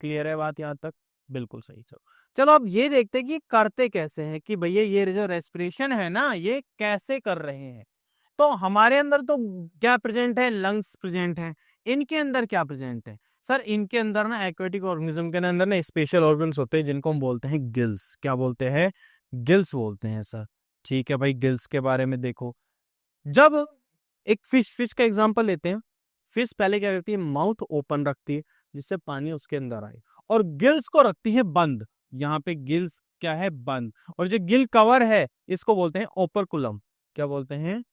क्लियर है बात यहां तक? बिल्कुल सही। चलो चलो अब ये देखते हैं कि ये करते कैसे हैं, कि भैया ये जो रेस्पिरेशन है ना, ये कैसे कर रहे हैं। तो हमारे अंदर तो क्या प्रेजेंट है? लंग्स प्रेजेंट है। इनके अंदर क्या प्रेजेंट है? सर इनके अंदर ना, एक्वेटिक ऑर्गेनिज्म के अंदर ना स्पेशल ऑर्गन्स होते हैं जिनको हम बोलते हैं गिल्स। क्या बोलते हैं? गिल्स बोलते हैं सर। ठीक है भाई, गिल्स के बारे में देखो। जब एक फिश का एग्जांपल लेते हैं, फिश पहले क्या करती है? माउथ ओपन रखती है जिससे पानी उसके अंदर आए, और गिल्स को रखती है बंद। यहाँ पे गिल्स क्या है? बंद। और जो गिल कवर है इसको बोलते हैं ओपरकुलम। क्या बोलते हैं?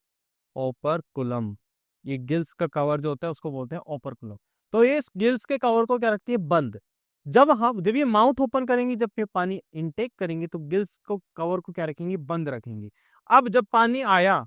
ओपरकुलम। ये गिल्स का कवर जो होता है उसको बोलते हैं ओपरकुलम। तो ये इस गिल्स के कवर को क्या रखती है? बंद। जब ये माउथ ओपन करेंगी, जब ये पानी इनटेक करेंगे, तो गिल्स को कवर को क्या रखेंगी? बंद रखेंगी। अब जब पानी आया,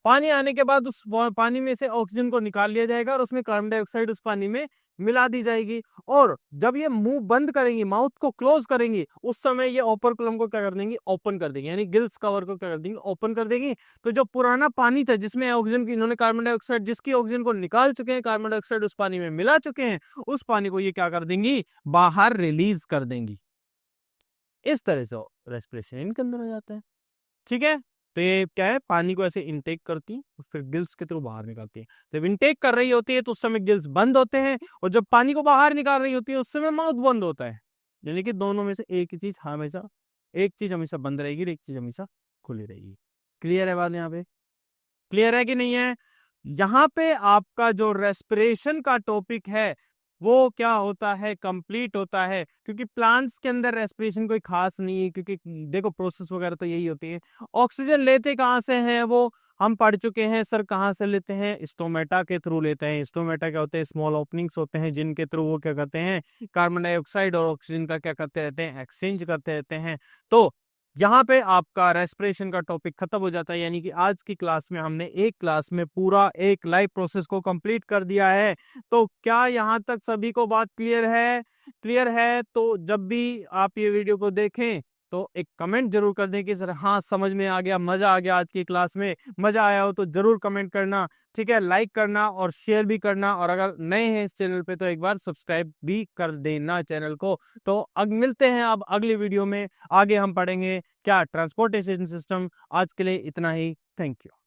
पानी आने के बाद उस पानी में से ऑक्सीजन को निकाल लिया जाएगा और उसमें कार्बन डाइऑक्साइड उस पानी में मिला दी जाएगी। और जब ये मुंह बंद करेंगी, माउथ को क्लोज करेंगी, उस समय ये ओपरकुलम को क्या कर देंगी? ओपन कर देंगी, यानी गिल्स कवर को क्या कर देंगी? ओपन कर देंगी। तो जो पुराना पानी था जिसमें ऑक्सीजन की, इन्होंने कार्बन डाइऑक्साइड, जिसकी ऑक्सीजन को निकाल चुके हैं, कार्बन डाइऑक्साइड उस पानी में मिला चुके हैं, उस पानी को ये क्या कर देंगी? बाहर रिलीज कर देंगी। इस तरह से रेस्पिरेशन इनके अंदर हो जाता है। ठीक है, तो ये क्या है? पानी को ऐसे इनटेक करती है और फिर गिल्स के थ्रू बाहर निकालती है। जब इनटेक कर रही होती है तो उस समय गिल्स बंद होते हैं, और जब पानी को बाहर निकाल रही होती है उस समय माउथ बंद होता है। यानी कि दोनों में से एक ही चीज हमेशा, एक चीज हमेशा बंद रहेगी और एक चीज हमेशा खुली रहेगी। क्लियर है बात यहाँ पे? क्लियर है कि नहीं है? यहाँ पे आपका जो रेस्पिरेशन का टॉपिक है वो क्या होता है? कंप्लीट होता है। क्योंकि प्लांट्स के अंदर रेस्पिरेशन कोई खास नहीं है, क्योंकि देखो प्रोसेस वगैरह तो यही होती है। ऑक्सीजन लेते कहाँ से हैं? वो हम पढ़ चुके हैं सर। कहाँ से लेते हैं? स्टोमेटा के थ्रू लेते हैं। स्टोमेटा क्या होते हैं? स्मॉल ओपनिंग्स होते हैं जिनके थ्रू वो क्या करते हैं? कार्बन डाइऑक्साइड और ऑक्सीजन का क्या करते रहते हैं? एक्सचेंज करते रहते हैं। तो यहाँ पे आपका रेस्पिरेशन का टॉपिक खत्म हो जाता है। यानी कि आज की क्लास में हमने एक क्लास में पूरा एक लाइफ प्रोसेस को कंप्लीट कर दिया है। तो क्या यहाँ तक सभी को बात क्लियर है? क्लियर है तो जब भी आप ये वीडियो को देखें तो एक कमेंट जरूर कर दें कि सर हाँ समझ में आ गया, मजा आ गया आज की क्लास में। मजा आया हो तो जरूर कमेंट करना, ठीक है, लाइक करना और शेयर भी करना, और अगर नए हैं इस चैनल पे तो एक बार सब्सक्राइब भी कर देना चैनल को। तो अब मिलते हैं अब अगली वीडियो में। आगे हम पढ़ेंगे क्या? Transportation system. आज के लिए इतना ही। Thank you.